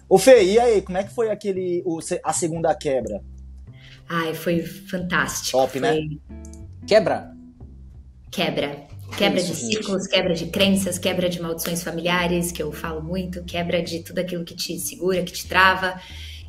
Ô Fê, e aí, como é que foi a segunda quebra? Ai, foi fantástico. Top, né? Quebra? Quebra. Quebra Isso, de gente. ciclos, quebra de crenças, quebra de maldições familiares, que eu falo muito, quebra de tudo aquilo que te segura, que te trava.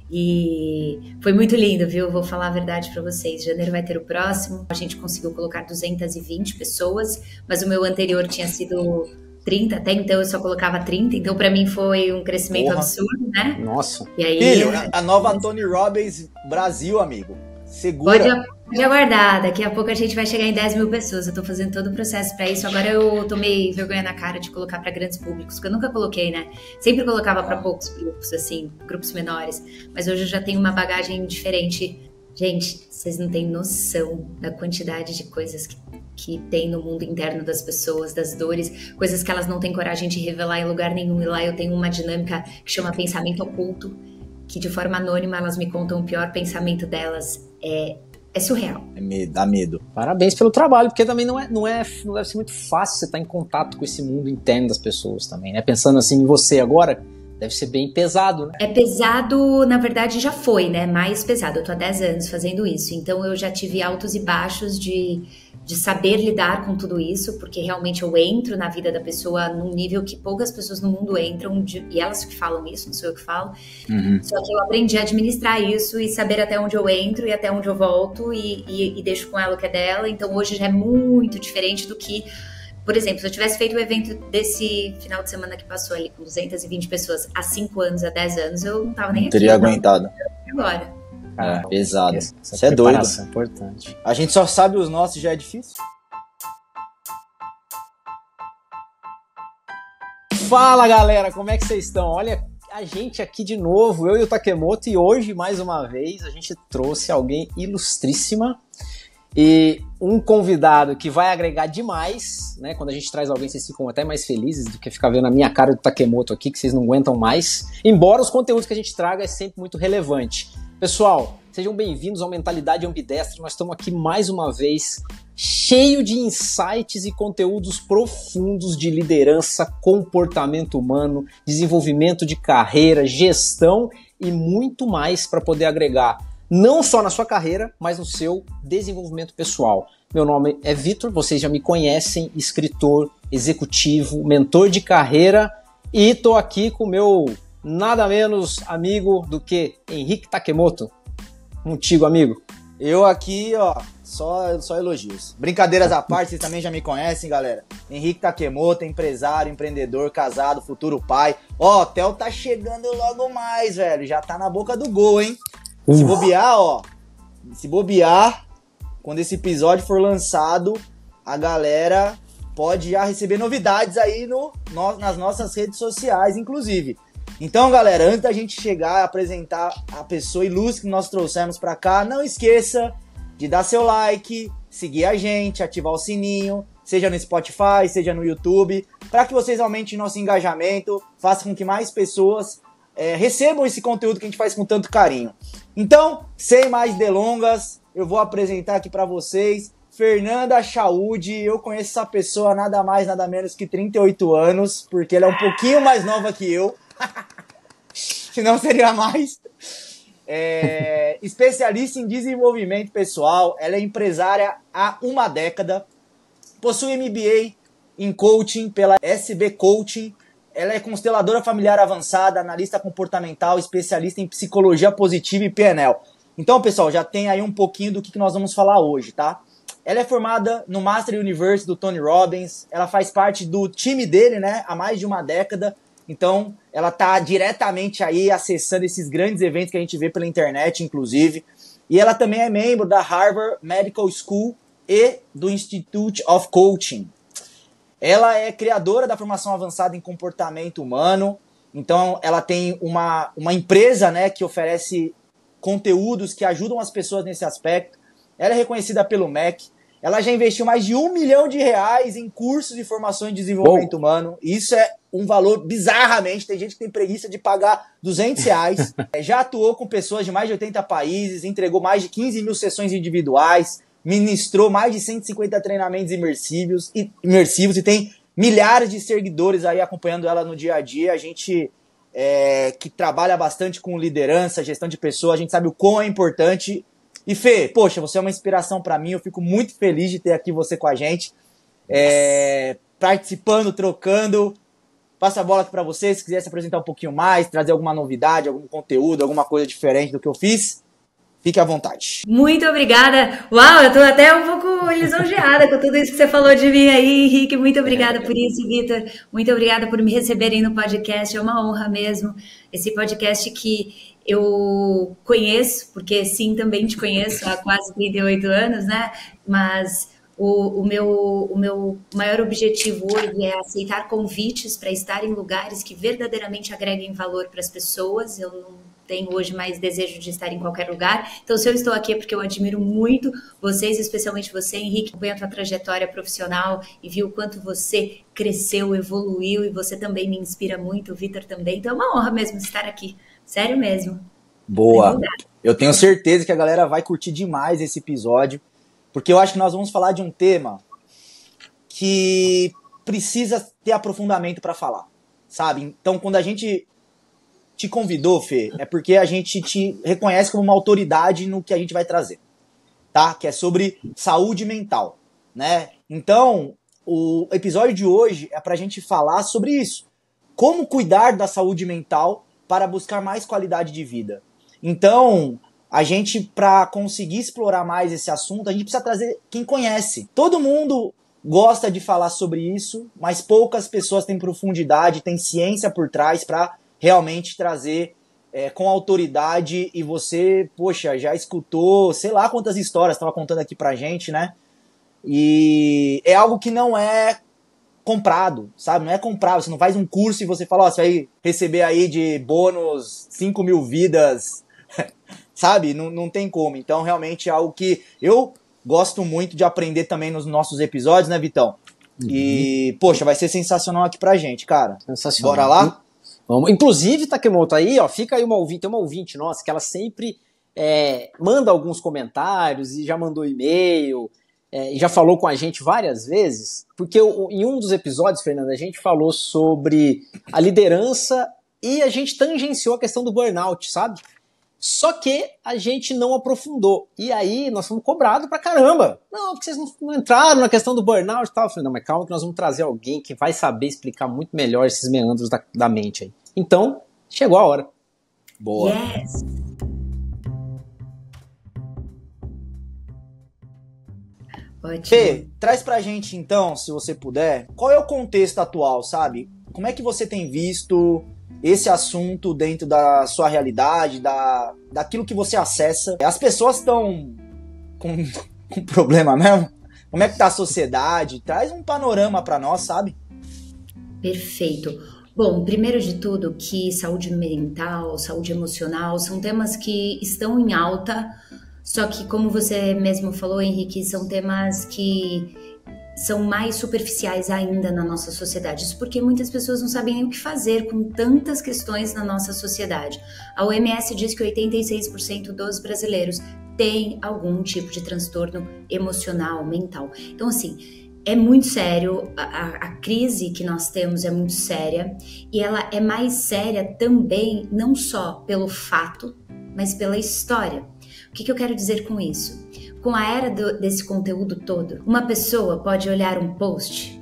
E foi muito lindo, viu? Vou falar a verdade pra vocês. Janeiro vai ter o próximo. A gente conseguiu colocar 220 pessoas, mas o meu anterior tinha sido 30, até então eu só colocava 30, então pra mim foi um crescimento Porra. absurdo, né? Nossa. E aí, Filho, a nova Tony Robbins Brasil, amigo. Segura. pode aguardar, daqui a pouco a gente vai chegar em 10 mil pessoas. Eu tô fazendo todo o processo pra isso. Agora eu tomei vergonha na cara de colocar pra grandes públicos, porque eu nunca coloquei, né? Sempre colocava pra poucos grupos, assim, grupos menores. Mas hoje eu já tenho uma bagagem diferente. Gente, vocês não têm noção da quantidade de coisas que tem no mundo interno das pessoas, das dores, coisas que elas não têm coragem de revelar em lugar nenhum. E lá eu tenho uma dinâmica que chama pensamento oculto, que de forma anônima elas me contam o pior pensamento delas. É surreal. Dá medo. Parabéns pelo trabalho, porque também não deve ser muito fácil você estar em contato com esse mundo interno das pessoas também, né? Pensando assim em você agora, deve ser bem pesado, né? É pesado, na verdade já foi, né? Mais pesado. Eu tô há 10 anos fazendo isso, então eu já tive altos e baixos de saber lidar com tudo isso, porque realmente eu entro na vida da pessoa num nível que poucas pessoas no mundo entram, e elas que falam isso, não sou eu que falo. Só que eu aprendi a administrar isso e saber até onde eu entro e até onde eu volto e deixo com ela o que é dela. Então hoje já é muito diferente do que, por exemplo, se eu tivesse feito o evento desse final de semana que passou ali com 220 pessoas há 5 anos, há 10 anos, eu não tava nem aqui. Teria aguentado. Agora. Pesado. Essa Isso é doido. preparação é importante. A gente só sabe os nossos, já é difícil. Fala, galera, como é que vocês estão? Olha, a gente aqui de novo, eu e o Takemoto, e hoje, mais uma vez, a gente trouxe alguém ilustríssima e um convidado que vai agregar demais, né? Quando a gente traz alguém, vocês ficam até mais felizes do que ficar vendo a minha cara do Takemoto aqui, que vocês não aguentam mais, embora os conteúdos que a gente traga é sempre muito relevante. Pessoal, sejam bem-vindos ao Mentalidade Ambidestra. Nós estamos aqui mais uma vez cheio de insights e conteúdos profundos de liderança, comportamento humano, desenvolvimento de carreira, gestão e muito mais para poder agregar não só na sua carreira, mas no seu desenvolvimento pessoal. Meu nome é Vitor, vocês já me conhecem, escritor, executivo, mentor de carreira, e estou aqui com o meu nada menos amigo do que Henrique Takemoto. Contigo, amigo. Eu aqui, ó, só elogios. Brincadeiras à parte, vocês também já me conhecem, galera. Henrique Takemoto, empresário, empreendedor, casado, futuro pai. Ó, o Theo tá chegando logo mais, velho. Já tá na boca do gol, hein? Se bobear, quando esse episódio for lançado, a galera pode já receber novidades aí nas nossas redes sociais, inclusive. Então, galera, antes da gente chegar a apresentar a pessoa ilustre que nós trouxemos pra cá, não esqueça de dar seu like, seguir a gente, ativar o sininho, seja no Spotify, seja no YouTube, para que vocês aumentem nosso engajamento, façam com que mais pessoas recebam esse conteúdo que a gente faz com tanto carinho. Então, sem mais delongas, eu vou apresentar aqui para vocês Fernanda Chaude. Eu conheço essa pessoa há nada mais, nada menos que 38 anos, porque ela é um pouquinho mais nova que eu. Se não seria mais. Especialista em desenvolvimento pessoal, ela é empresária há uma década, possui MBA em coaching pela SB Coaching, ela é consteladora familiar avançada, analista comportamental, especialista em psicologia positiva e PNL. Então, pessoal, já tem aí um pouquinho do que nós vamos falar hoje, tá? Ela é formada no Master Universe do Tony Robbins, ela faz parte do time dele, né, há mais de uma década. Então, ela tá diretamente aí acessando esses grandes eventos que a gente vê pela internet, inclusive. E ela também é membro da Harvard Medical School e do Institute of Coaching. Ela é criadora da formação avançada em comportamento humano. Então, ela tem uma empresa, né, que oferece conteúdos que ajudam as pessoas nesse aspecto. Ela é reconhecida pelo MEC. Ela já investiu mais de R$1 milhão em cursos de formação em desenvolvimento humano. Isso é um valor bizarramente. Tem gente que tem preguiça de pagar R$200. Já atuou com pessoas de mais de 80 países, entregou mais de 15 mil sessões individuais, ministrou mais de 150 treinamentos imersivos e tem milhares de seguidores aí acompanhando ela no dia a dia. A gente que trabalha bastante com liderança, gestão de pessoas, a gente sabe o quão é importante. E Fê, poxa, você é uma inspiração para mim, eu fico muito feliz de ter aqui você com a gente, participando, trocando. Passo a bola aqui para você, se quiser se apresentar um pouquinho mais, trazer alguma novidade, algum conteúdo, alguma coisa diferente do que eu fiz, fique à vontade. Muito obrigada. Uau, eu tô até um pouco lisonjeada com tudo isso que você falou de mim aí, Henrique. Muito obrigada por isso, Vitor. Muito obrigada por me receberem no podcast. É uma honra mesmo. Esse podcast que eu conheço, porque sim, também te conheço há quase 38 anos, né? Mas o meu maior objetivo hoje é aceitar convites para estar em lugares que verdadeiramente agreguem valor para as pessoas. Eu não tenho hoje mais desejo de estar em qualquer lugar. Então, se eu estou aqui é porque eu admiro muito vocês, especialmente você, Henrique, acompanho a tua trajetória profissional e vi o quanto você cresceu, evoluiu, e você também me inspira muito, o Vitor também. Então, é uma honra mesmo estar aqui. Sério mesmo. Boa. Eu tenho certeza que a galera vai curtir demais esse episódio, porque eu acho que nós vamos falar de um tema que precisa ter aprofundamento para falar, sabe? Então, quando a gente te convidou, Fê, é porque a gente te reconhece como uma autoridade no que a gente vai trazer, tá? Que é sobre saúde mental, né? Então, o episódio de hoje é pra gente falar sobre isso. Como cuidar da saúde mental para buscar mais qualidade de vida. Então, a gente, para conseguir explorar mais esse assunto, a gente precisa trazer quem conhece. Todo mundo gosta de falar sobre isso, mas poucas pessoas têm profundidade, têm ciência por trás para realmente trazer com autoridade. E você, poxa, já escutou sei lá quantas histórias estava contando aqui pra gente, né? E é algo que não é comprado, sabe? Não é comprável. Você não faz um curso e você fala, ó, você vai receber aí de bônus 5.000 vidas, sabe? Não tem como. Então, realmente é algo que eu gosto muito de aprender também nos nossos episódios, né, Vitão? E, poxa, vai ser sensacional aqui pra gente, cara. Sensacional. Bora lá? Vamos. Inclusive, Takemoto, aí, ó, fica aí tem uma ouvinte nossa que ela sempre manda alguns comentários e já mandou e-mail, e já falou com a gente várias vezes, porque em um dos episódios, Fernanda, a gente falou sobre a liderança e a gente tangenciou a questão do burnout, sabe? Só que a gente não aprofundou. E aí nós fomos cobrados pra caramba. Não, porque vocês não entraram na questão do burnout e tal. Eu falei, não, mas calma que nós vamos trazer alguém que vai saber explicar muito melhor esses meandros da mente aí. Então, chegou a hora. Boa. Yes. Ótimo. Fê, traz pra gente então, se você puder, qual é o contexto atual, sabe? Como é que você tem visto esse assunto dentro da sua realidade, daquilo que você acessa? As pessoas estão com problema mesmo? Como é que tá a sociedade? Traz um panorama pra nós, sabe? Perfeito. Bom, primeiro de tudo, que saúde mental, saúde emocional são temas que estão em alta, só que, como você mesmo falou, Henrique, são temas que são mais superficiais ainda na nossa sociedade. Isso porque muitas pessoas não sabem nem o que fazer com tantas questões na nossa sociedade. A OMS diz que 86% dos brasileiros têm algum tipo de transtorno emocional, mental. Então, assim, é muito sério, a crise que nós temos é muito séria, e ela é mais séria também, não só pelo fato, mas pela história. O que eu quero dizer com isso? Com a era desse conteúdo todo, uma pessoa pode olhar um post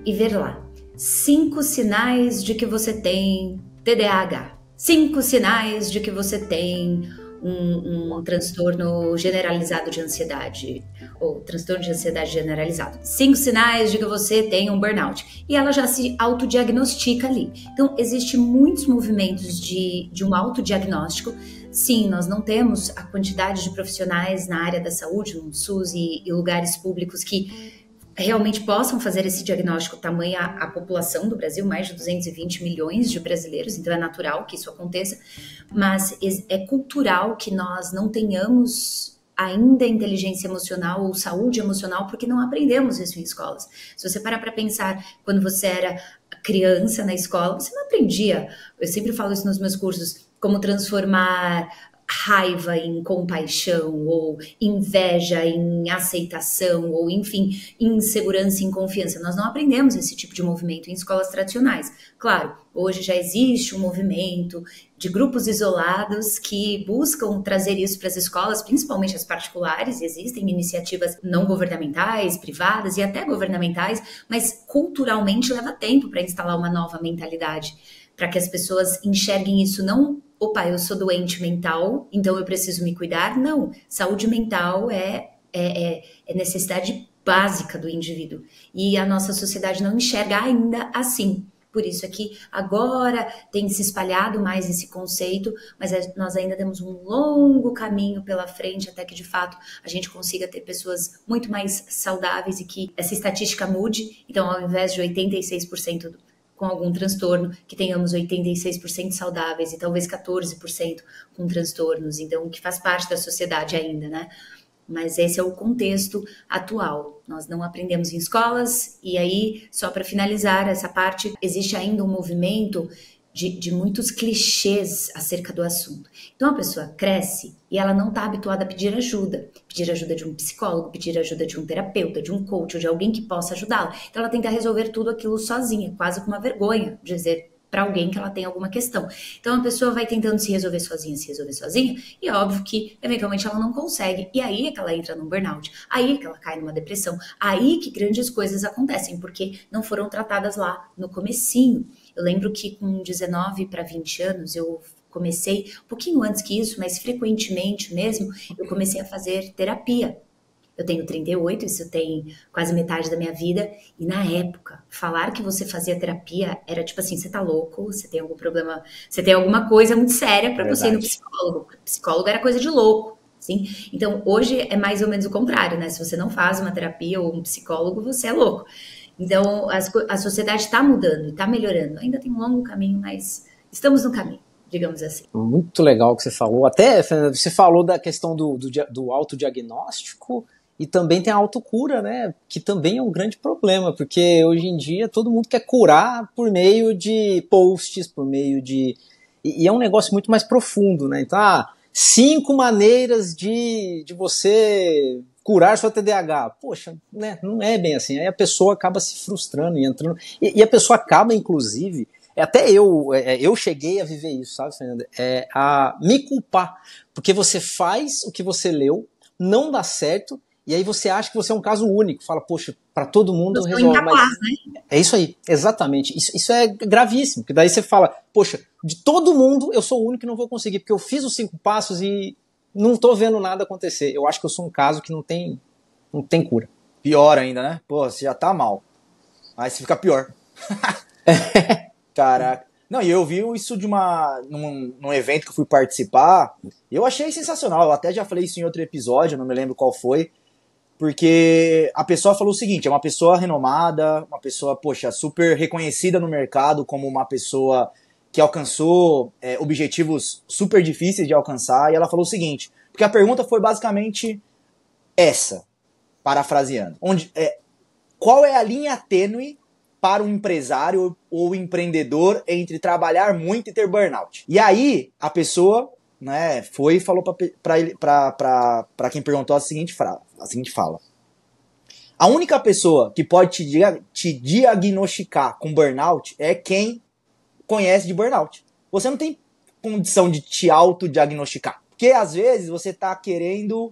e ver lá 5 sinais de que você tem TDAH, 5 sinais de que você tem um transtorno generalizado de ansiedade, ou transtorno de ansiedade generalizado, 5 sinais de que você tem um burnout, e ela já se autodiagnostica ali. Então, existem muitos movimentos de um autodiagnóstico. Sim, nós não temos a quantidade de profissionais na área da saúde, no SUS e lugares públicos que realmente possam fazer esse diagnóstico, tamanha a população do Brasil, mais de 220 milhões de brasileiros, então é natural que isso aconteça, mas é cultural que nós não tenhamos ainda inteligência emocional ou saúde emocional, porque não aprendemos isso em escolas. Se você parar para pensar, quando você era criança na escola, você não aprendia, eu sempre falo isso nos meus cursos, como transformar raiva em compaixão, ou inveja em aceitação, ou enfim, insegurança em confiança. Nós não aprendemos esse tipo de movimento em escolas tradicionais. Claro, hoje já existe um movimento de grupos isolados que buscam trazer isso para as escolas, principalmente as particulares. Existem iniciativas não governamentais, privadas e até governamentais, mas culturalmente leva tempo para instalar uma nova mentalidade, para que as pessoas enxerguem isso não, opa, eu sou doente mental, então eu preciso me cuidar. Não, saúde mental é necessidade básica do indivíduo. E a nossa sociedade não enxerga ainda assim. Por isso é que agora tem se espalhado mais esse conceito, mas nós ainda temos um longo caminho pela frente até que, de fato, a gente consiga ter pessoas muito mais saudáveis e que essa estatística mude. Então, ao invés de 86% com algum transtorno, que tenhamos 86% saudáveis e talvez 14% com transtornos, então que faz parte da sociedade ainda, né? Mas esse é o contexto atual. Nós não aprendemos em escolas, e aí, só para finalizar essa parte, existe ainda um movimento de muitos clichês acerca do assunto. Então a pessoa cresce e ela não está habituada a pedir ajuda de um psicólogo, pedir ajuda de um terapeuta, de um coach ou de alguém que possa ajudá-la. Então ela tenta resolver tudo aquilo sozinha, quase com uma vergonha de dizer para alguém que ela tem alguma questão. Então a pessoa vai tentando se resolver sozinha, e é óbvio que eventualmente ela não consegue, e aí é que ela entra num burnout, aí é que ela cai numa depressão, aí que grandes coisas acontecem, porque não foram tratadas lá no comecinho. Eu lembro que com 19 para 20 anos eu comecei, um pouquinho antes que isso, mas frequentemente mesmo, eu comecei a fazer terapia. Eu tenho 38, isso tem quase metade da minha vida, e na época, falar que você fazia terapia era tipo assim, você tá louco, você tem algum problema, você tem alguma coisa muito séria para você ir no psicólogo. Psicólogo era coisa de louco, sim? Então, hoje é mais ou menos o contrário, né? Se você não faz uma terapia ou um psicólogo, você é louco. Então, a sociedade está mudando, está melhorando. Ainda tem um longo caminho, mas estamos no caminho, digamos assim. Muito legal o que você falou. Até, Fernanda, você falou da questão do autodiagnóstico, e também tem a autocura, né? Que também é um grande problema, porque hoje em dia todo mundo quer curar por meio de posts, por meio de... E é um negócio muito mais profundo, né? Então, 5 maneiras de você curar sua TDAH. Poxa, né? Não é bem assim. Aí a pessoa acaba se frustrando e entrando... E a pessoa acaba, inclusive... Até eu cheguei a viver isso, sabe, Fernanda? A me culpar. Porque você faz o que você leu, não dá certo, e aí você acha que você é um caso único. Fala, poxa, para todo mundo você resolve. Incapaz, mas né? É isso aí, exatamente. Isso é gravíssimo. Porque daí você fala, poxa, de todo mundo eu sou o único que não vou conseguir, porque eu fiz os 5 passos e não tô vendo nada acontecer. Eu acho que eu sou um caso que não tem cura. Pior ainda, né? Pô, você já tá mal. Aí você fica pior. Caraca. Não, e eu vi isso num evento que eu fui participar, e eu achei sensacional. Eu até já falei isso em outro episódio, não me lembro qual foi, porque a pessoa falou o seguinte, é uma pessoa renomada, uma pessoa, poxa, super reconhecida no mercado como uma pessoa que alcançou objetivos super difíceis de alcançar, e ela falou o seguinte, porque a pergunta foi basicamente essa, parafraseando, qual é a linha tênue para um empresário ou empreendedor entre trabalhar muito e ter burnout? E aí, a pessoa, né, foi e falou para quem perguntou a seguinte fala. A única pessoa que pode te diagnosticar com burnout é quem conhece de burnout. Você não tem condição de te autodiagnosticar. Porque às vezes você está querendo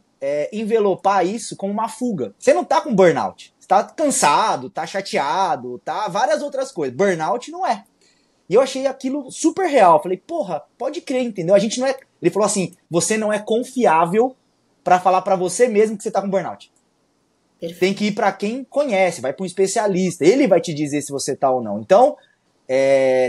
envelopar isso como uma fuga. Você não está com burnout. Você tá cansado, tá chateado, tá várias outras coisas. Burnout não é. E eu achei aquilo super real. Falei, porra, pode crer, entendeu? A gente não é... Ele falou assim, você não é confiável pra falar pra você mesmo que você tá com burnout. Perfeito. Tem que ir pra quem conhece, vai pra um especialista. Ele vai te dizer se você tá ou não. Então,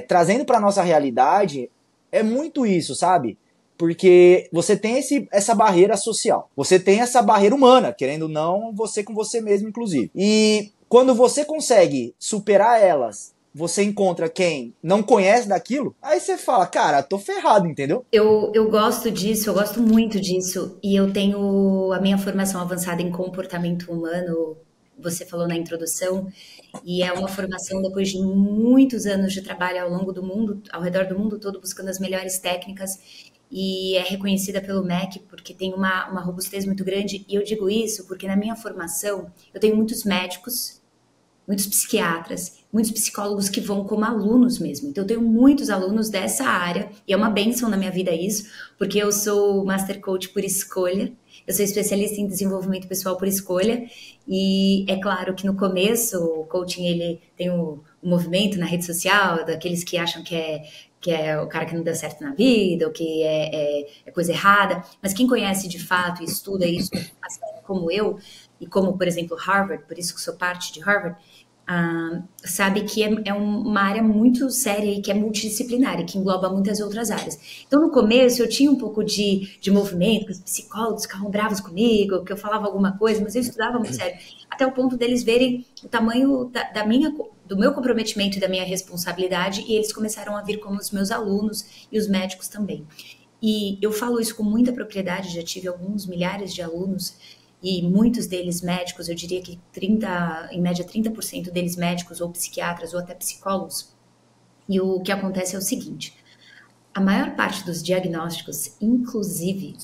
trazendo pra nossa realidade, é muito isso, sabe? Porque você tem essa barreira social. Você tem essa barreira humana, querendo ou não, você com você mesmo, inclusive. E quando você consegue superar elas, você encontra quem não conhece daquilo, aí você fala, cara, tô ferrado, entendeu? Eu gosto disso, eu gosto muito disso. E eu tenho a minha formação avançada em comportamento humano, você falou na introdução, e é uma formação depois de muitos anos de trabalho ao redor do mundo todo, buscando as melhores técnicas. e é reconhecida pelo MEC porque tem uma robustez muito grande. E eu digo isso porque na minha formação eu tenho muitos médicos, muitos psiquiatras, muitos psicólogos que vão como alunos mesmo. Então eu tenho muitos alunos dessa área e é uma bênção na minha vida isso, porque eu sou Master Coach por escolha. Eu sou especialista em desenvolvimento pessoal por escolha e é claro que no começo o coaching ele tem um movimento na rede social daqueles que acham que é o cara que não deu certo na vida ou que é coisa errada, mas quem conhece de fato e estuda isso como eu e como, por exemplo, Harvard, por isso que sou parte de Harvard, sabe que é uma área muito séria e que é multidisciplinar e que engloba muitas outras áreas. Então, no começo, eu tinha um pouco de movimento, que os psicólogos ficavam bravos comigo, que eu falava alguma coisa, mas eu estudava muito sério, até o ponto deles verem o tamanho do meu comprometimento e da minha responsabilidade, e eles começaram a vir como os meus alunos e os médicos também. E eu falo isso com muita propriedade, já tive alguns milhares de alunos, e muitos deles médicos, eu diria que em média 30% deles médicos ou psiquiatras ou até psicólogos. E o que acontece é o seguinte, a maior parte dos diagnósticos, inclusive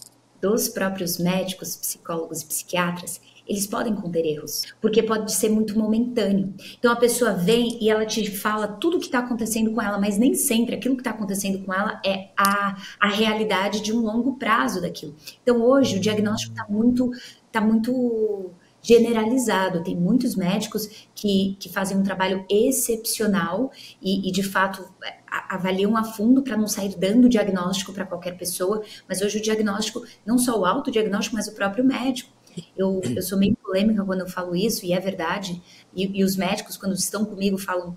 dos próprios médicos, psicólogos e psiquiatras, eles podem conter erros, porque pode ser muito momentâneo. Então a pessoa vem e ela te fala tudo o que está acontecendo com ela, mas nem sempre aquilo que está acontecendo com ela é a realidade de um longo prazo daquilo. Então hoje o diagnóstico está muito generalizado, tem muitos médicos que fazem um trabalho excepcional e de fato avaliam a fundo para não sair dando diagnóstico para qualquer pessoa, mas hoje o diagnóstico, não só o autodiagnóstico, mas o próprio médico. Eu sou meio polêmica quando eu falo isso, e é verdade, e os médicos quando estão comigo falam,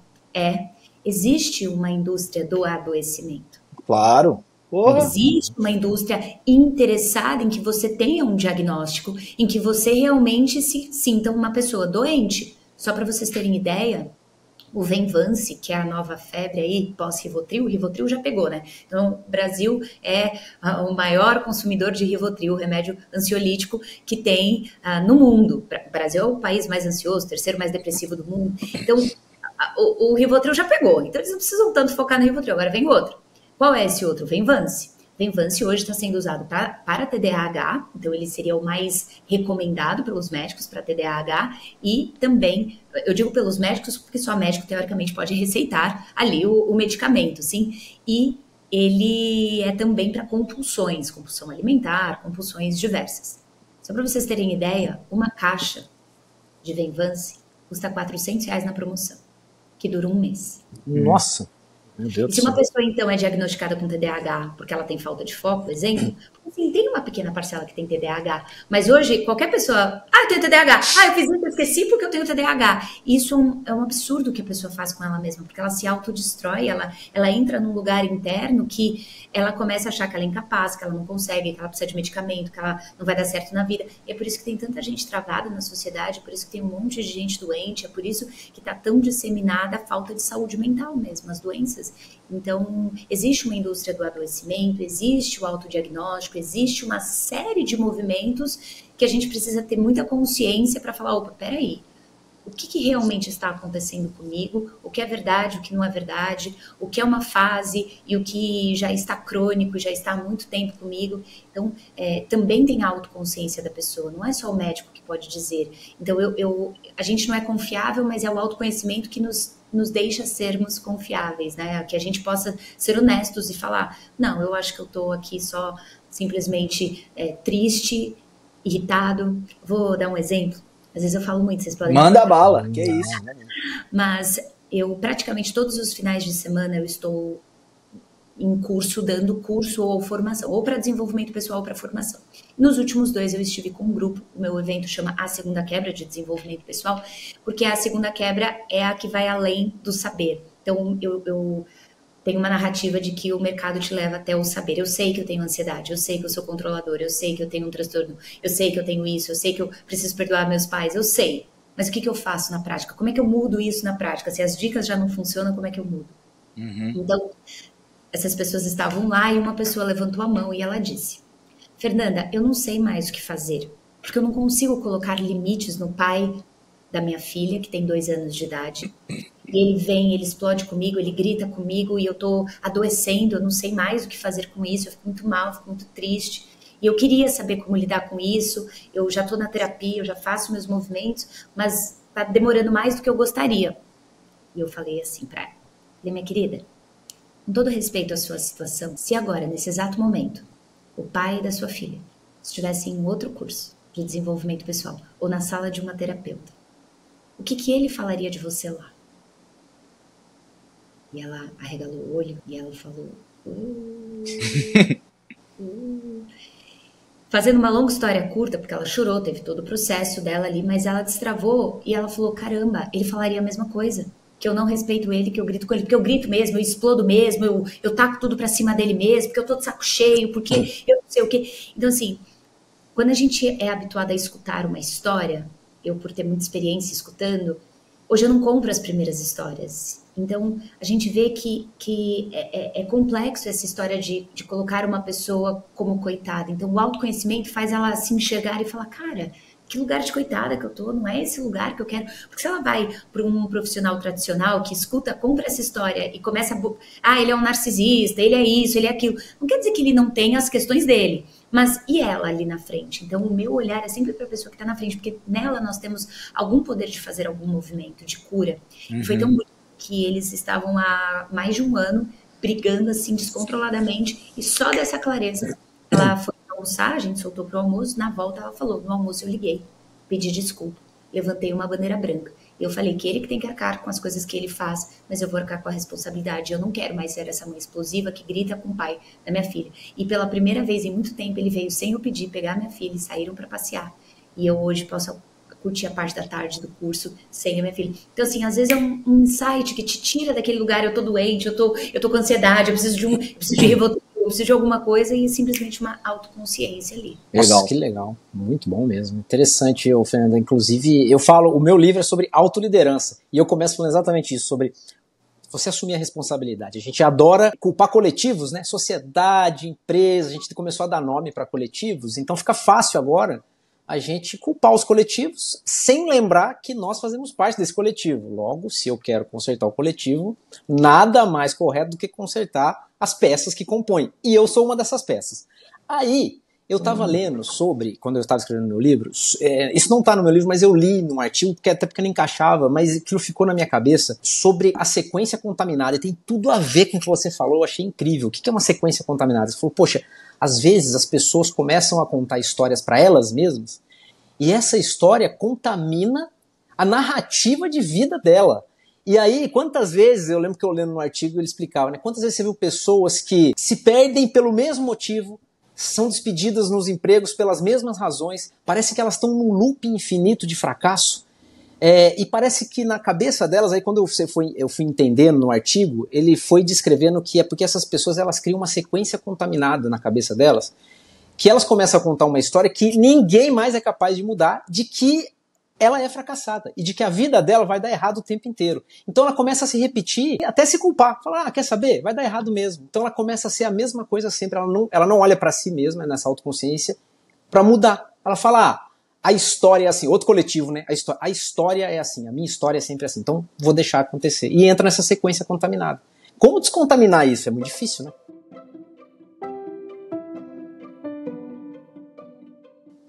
existe uma indústria do adoecimento. Claro. Porra. Existe uma indústria interessada em que você tenha um diagnóstico, em que você realmente se sinta uma pessoa doente. Só para vocês terem ideia, o Venvance, que é a nova febre aí, pós-Rivotril, o Rivotril já pegou, né? Então, o Brasil é o maior consumidor de Rivotril, remédio ansiolítico que tem no mundo. O Brasil é o país mais ansioso, o terceiro mais depressivo do mundo. Então, o Rivotril já pegou. Então, eles não precisam tanto focar no Rivotril. Agora vem outro. Qual é esse outro? Venvance. Venvance hoje está sendo usado para TDAH, então ele seria o mais recomendado pelos médicos para TDAH e também, eu digo pelos médicos porque só médico teoricamente pode receitar ali o medicamento, sim, e ele é também para compulsões, compulsão alimentar, compulsões diversas. Só para vocês terem ideia, uma caixa de Venvance custa R$400 na promoção, que dura um mês. Nossa! Meu Deus e se uma pessoa, então, é diagnosticada com TDAH porque ela tem falta de foco, por exemplo, assim, tem uma pequena parcela que tem TDAH, mas hoje, qualquer pessoa, eu tenho TDAH, eu fiz isso, eu esqueci porque eu tenho TDAH. Isso é um absurdo que a pessoa faz com ela mesma, porque ela se autodestrói, ela entra num lugar interno que ela começa a achar que ela é incapaz, que ela não consegue, que ela precisa de medicamento, que ela não vai dar certo na vida. E é por isso que tem tanta gente travada na sociedade, é por isso que tem um monte de gente doente, é por isso que está tão disseminada a falta de saúde mental mesmo, as doenças. Então, existe uma indústria do adoecimento, existe o autodiagnóstico, existe uma série de movimentos que a gente precisa ter muita consciência para falar, opa, peraí, o que realmente está acontecendo comigo, o que é verdade, o que não é verdade, o que é uma fase e o que já está crônico, já está há muito tempo comigo. Então, também tem a autoconsciência da pessoa, não é só o médico que pode dizer. Então, a gente não é confiável, mas é o autoconhecimento que nos deixa sermos confiáveis, né? Que a gente possa ser honestos e falar, não, eu acho que eu estou aqui só simplesmente triste, irritado. Vou dar um exemplo. Às vezes eu falo muito, vocês podem... Manda bala, que é isso. Mas eu praticamente todos os finais de semana eu estou em curso, dando curso ou formação, ou para desenvolvimento pessoal ou para formação. Nos últimos 2 eu estive com um grupo, o meu evento chama A Segunda Quebra de Desenvolvimento Pessoal, porque a segunda quebra é a que vai além do saber. Então eu tenho uma narrativa de que o mercado te leva até o saber. Eu sei que eu tenho ansiedade, eu sei que eu sou controladora, eu sei que eu tenho um transtorno, eu sei que eu tenho isso, eu sei que eu preciso perdoar meus pais, eu sei. Mas o que eu faço na prática? Como é que eu mudo isso na prática? Se as dicas já não funcionam, como é que eu mudo? Então, essas pessoas estavam lá e uma pessoa levantou a mão e ela disse, Fernanda, eu não sei mais o que fazer, porque eu não consigo colocar limites no pai da minha filha, que tem 2 anos de idade. E ele vem, ele explode comigo, ele grita comigo e eu tô adoecendo, eu não sei mais o que fazer com isso, eu fico muito mal, eu fico muito triste. E eu queria saber como lidar com isso, eu já tô na terapia, eu já faço meus movimentos, mas tá demorando mais do que eu gostaria. E eu falei assim pra ela, minha querida, com todo respeito à sua situação, se agora, nesse exato momento, o pai da sua filha estivesse em um outro curso de desenvolvimento pessoal ou na sala de uma terapeuta, o que ele falaria de você lá? E ela arregalou o olho e ela falou... Fazendo uma longa história curta, porque eu chorou, teve todo o processo dela ali, mas ela destravou e ela falou, caramba, ele falaria a mesma coisa. Que eu não respeito ele, que eu grito com ele, porque eu grito mesmo, eu explodo mesmo, eu taco tudo pra cima dele mesmo, porque eu tô de saco cheio, porque eu não sei o quê. Então, assim, quando a gente é habituado a escutar uma história, eu por ter muita experiência escutando, hoje eu não compro as primeiras histórias. Então, a gente vê que é complexo essa história de colocar uma pessoa como coitada. Então, o autoconhecimento faz ela se enxergar e falar, cara, que lugar de coitada que eu tô, não é esse lugar que eu quero. Porque se ela vai para um profissional tradicional que escuta, compra essa história e começa ele é um narcisista, ele é isso, ele é aquilo. Não quer dizer que ele não tenha as questões dele, mas e ela ali na frente? Então o meu olhar é sempre para a pessoa que está na frente, porque nela nós temos algum poder de fazer algum movimento de cura. E foi tão bonito que eles estavam há mais de um ano brigando assim descontroladamente e só dessa clareza ela foi almoçar, a gente soltou pro almoço, na volta ela falou, no almoço eu liguei, pedi desculpa, levantei uma bandeira branca, eu falei que ele que tem que arcar com as coisas que ele faz, mas eu vou arcar com a responsabilidade, eu não quero mais ser essa mãe explosiva que grita com o pai da minha filha, e pela primeira vez em muito tempo ele veio sem eu pedir, pegar minha filha e saíram para passear, e eu hoje posso curtir a parte da tarde do curso sem a minha filha. Então, assim, às vezes é um insight que te tira daquele lugar, eu tô doente, eu tô com ansiedade, eu preciso de Rivotril, eu preciso de alguma coisa e simplesmente uma autoconsciência ali. Legal. Nossa, que legal. Muito bom mesmo. Interessante, Fernanda. Inclusive, eu falo, o meu livro é sobre autoliderança. E eu começo falando exatamente isso, sobre você assumir a responsabilidade. A gente adora culpar coletivos, né? Sociedade, empresa, a gente começou a dar nome para coletivos, então fica fácil agora a gente culpar os coletivos sem lembrar que nós fazemos parte desse coletivo. Logo, se eu quero consertar o coletivo, nada mais correto do que consertar as peças que compõem. E eu sou uma dessas peças. Aí, eu estava lendo sobre, quando eu estava escrevendo meu livro, isso não está no meu livro, mas eu li num artigo, até porque não encaixava, mas aquilo ficou na minha cabeça, sobre a sequência contaminada, e tem tudo a ver com o que você falou, eu achei incrível. O que é uma sequência contaminada? Você falou, poxa, às vezes as pessoas começam a contar histórias para elas mesmas, e essa história contamina a narrativa de vida dela. E aí, quantas vezes, eu lembro que eu lendo no artigo, ele explicava, né? Quantas vezes você viu pessoas que se perdem pelo mesmo motivo, são despedidas nos empregos pelas mesmas razões, parece que elas estão num loop infinito de fracasso, e parece que na cabeça delas, aí quando eu fui entendendo no artigo, ele foi descrevendo que é porque essas pessoas elas criam uma sequência contaminada na cabeça delas, que elas começam a contar uma história que ninguém mais é capaz de mudar, de que ela é fracassada e de que a vida dela vai dar errado o tempo inteiro. Então ela começa a se repetir, até se culpar. Falar, quer saber? Vai dar errado mesmo. Então ela começa a ser a mesma coisa sempre. Ela não olha para si mesma, nessa autoconsciência, para mudar. Ela fala, a história é assim. Outro coletivo, né? A história é assim. A minha história é sempre assim. Então vou deixar acontecer. E entra nessa sequência contaminada. Como descontaminar isso? É muito difícil, né?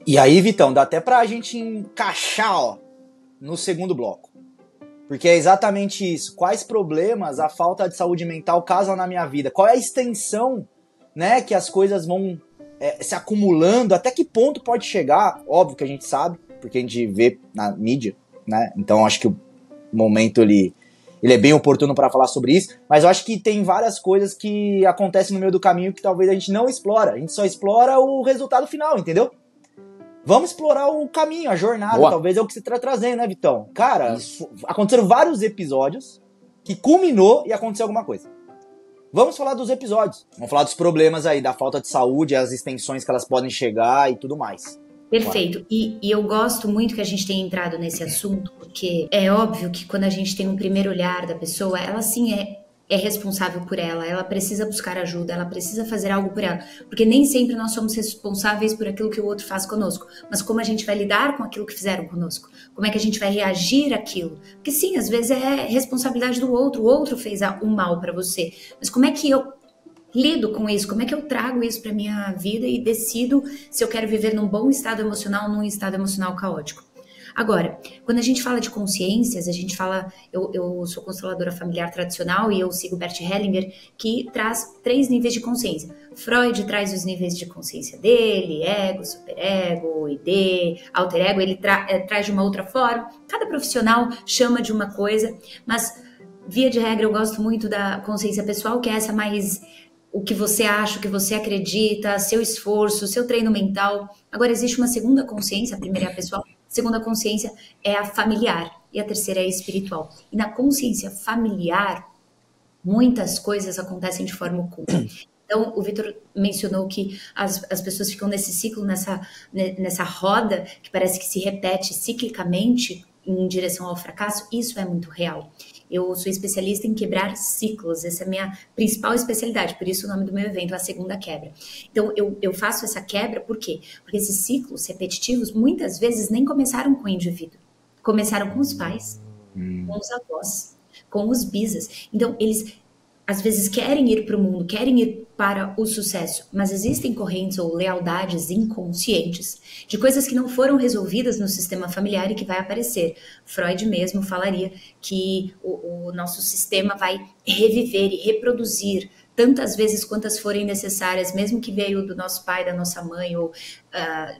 E aí, Vitão, dá até pra gente encaixar, no segundo bloco. Porque é exatamente isso. Quais problemas a falta de saúde mental causa na minha vida? Qual é a extensão, né, que as coisas vão se acumulando? Até que ponto pode chegar? Óbvio que a gente sabe, porque a gente vê na mídia, né? Então acho que o momento ele é bem oportuno para falar sobre isso. Mas eu acho que tem várias coisas que acontecem no meio do caminho que talvez a gente não explora. A gente só explora o resultado final, entendeu? Vamos explorar o caminho, a jornada. Boa. Talvez é o que você está trazendo, né, Vitão? Cara, aconteceram vários episódios que culminou e aconteceu alguma coisa. Vamos falar dos episódios. Vamos falar dos problemas aí, da falta de saúde, as extensões que elas podem chegar e tudo mais. Perfeito. E eu gosto muito que a gente tenha entrado nesse assunto, porque é óbvio que quando a gente tem um primeiro olhar da pessoa, ela sim é responsável por ela, ela precisa buscar ajuda, ela precisa fazer algo por ela, porque nem sempre nós somos responsáveis por aquilo que o outro faz conosco, mas como a gente vai lidar com aquilo que fizeram conosco, como é que a gente vai reagir àquilo, porque sim, às vezes é responsabilidade do outro, o outro fez um mal para você, mas como é que eu lido com isso, como é que eu trago isso para minha vida e decido se eu quero viver num bom estado emocional ou num estado emocional caótico. Agora, quando a gente fala de consciências, a gente fala, eu sou consteladora familiar tradicional e eu sigo Bert Hellinger, que traz 3 níveis de consciência. Freud traz os níveis de consciência dele, ego, superego, id, alter ego, ele traz de uma outra forma. Cada profissional chama de uma coisa, mas via de regra eu gosto muito da consciência pessoal, que é essa mais o que você acha, o que você acredita, seu esforço, seu treino mental. Agora existe uma segunda consciência, a primeira é a pessoal, a segunda consciência é a familiar e a terceira é a espiritual. E na consciência familiar, muitas coisas acontecem de forma oculta. Então, o Vitor mencionou que as pessoas ficam nesse ciclo, nessa roda, que parece que se repete ciclicamente em direção ao fracasso. Isso é muito real. Eu sou especialista em quebrar ciclos, essa é a minha principal especialidade, por isso o nome do meu evento é a Segunda Quebra. Então, eu faço essa quebra, por quê? Porque esses ciclos repetitivos, muitas vezes, nem começaram com o indivíduo. Começaram com os pais, com os avós, com os bisas. Então, eles, às vezes, querem ir para o mundo, querem ir para o sucesso, mas existem correntes ou lealdades inconscientes de coisas que não foram resolvidas no sistema familiar e que vai aparecer. Freud mesmo falaria que o nosso sistema vai reviver e reproduzir tantas vezes quantas forem necessárias, mesmo que veio do nosso pai, da nossa mãe ou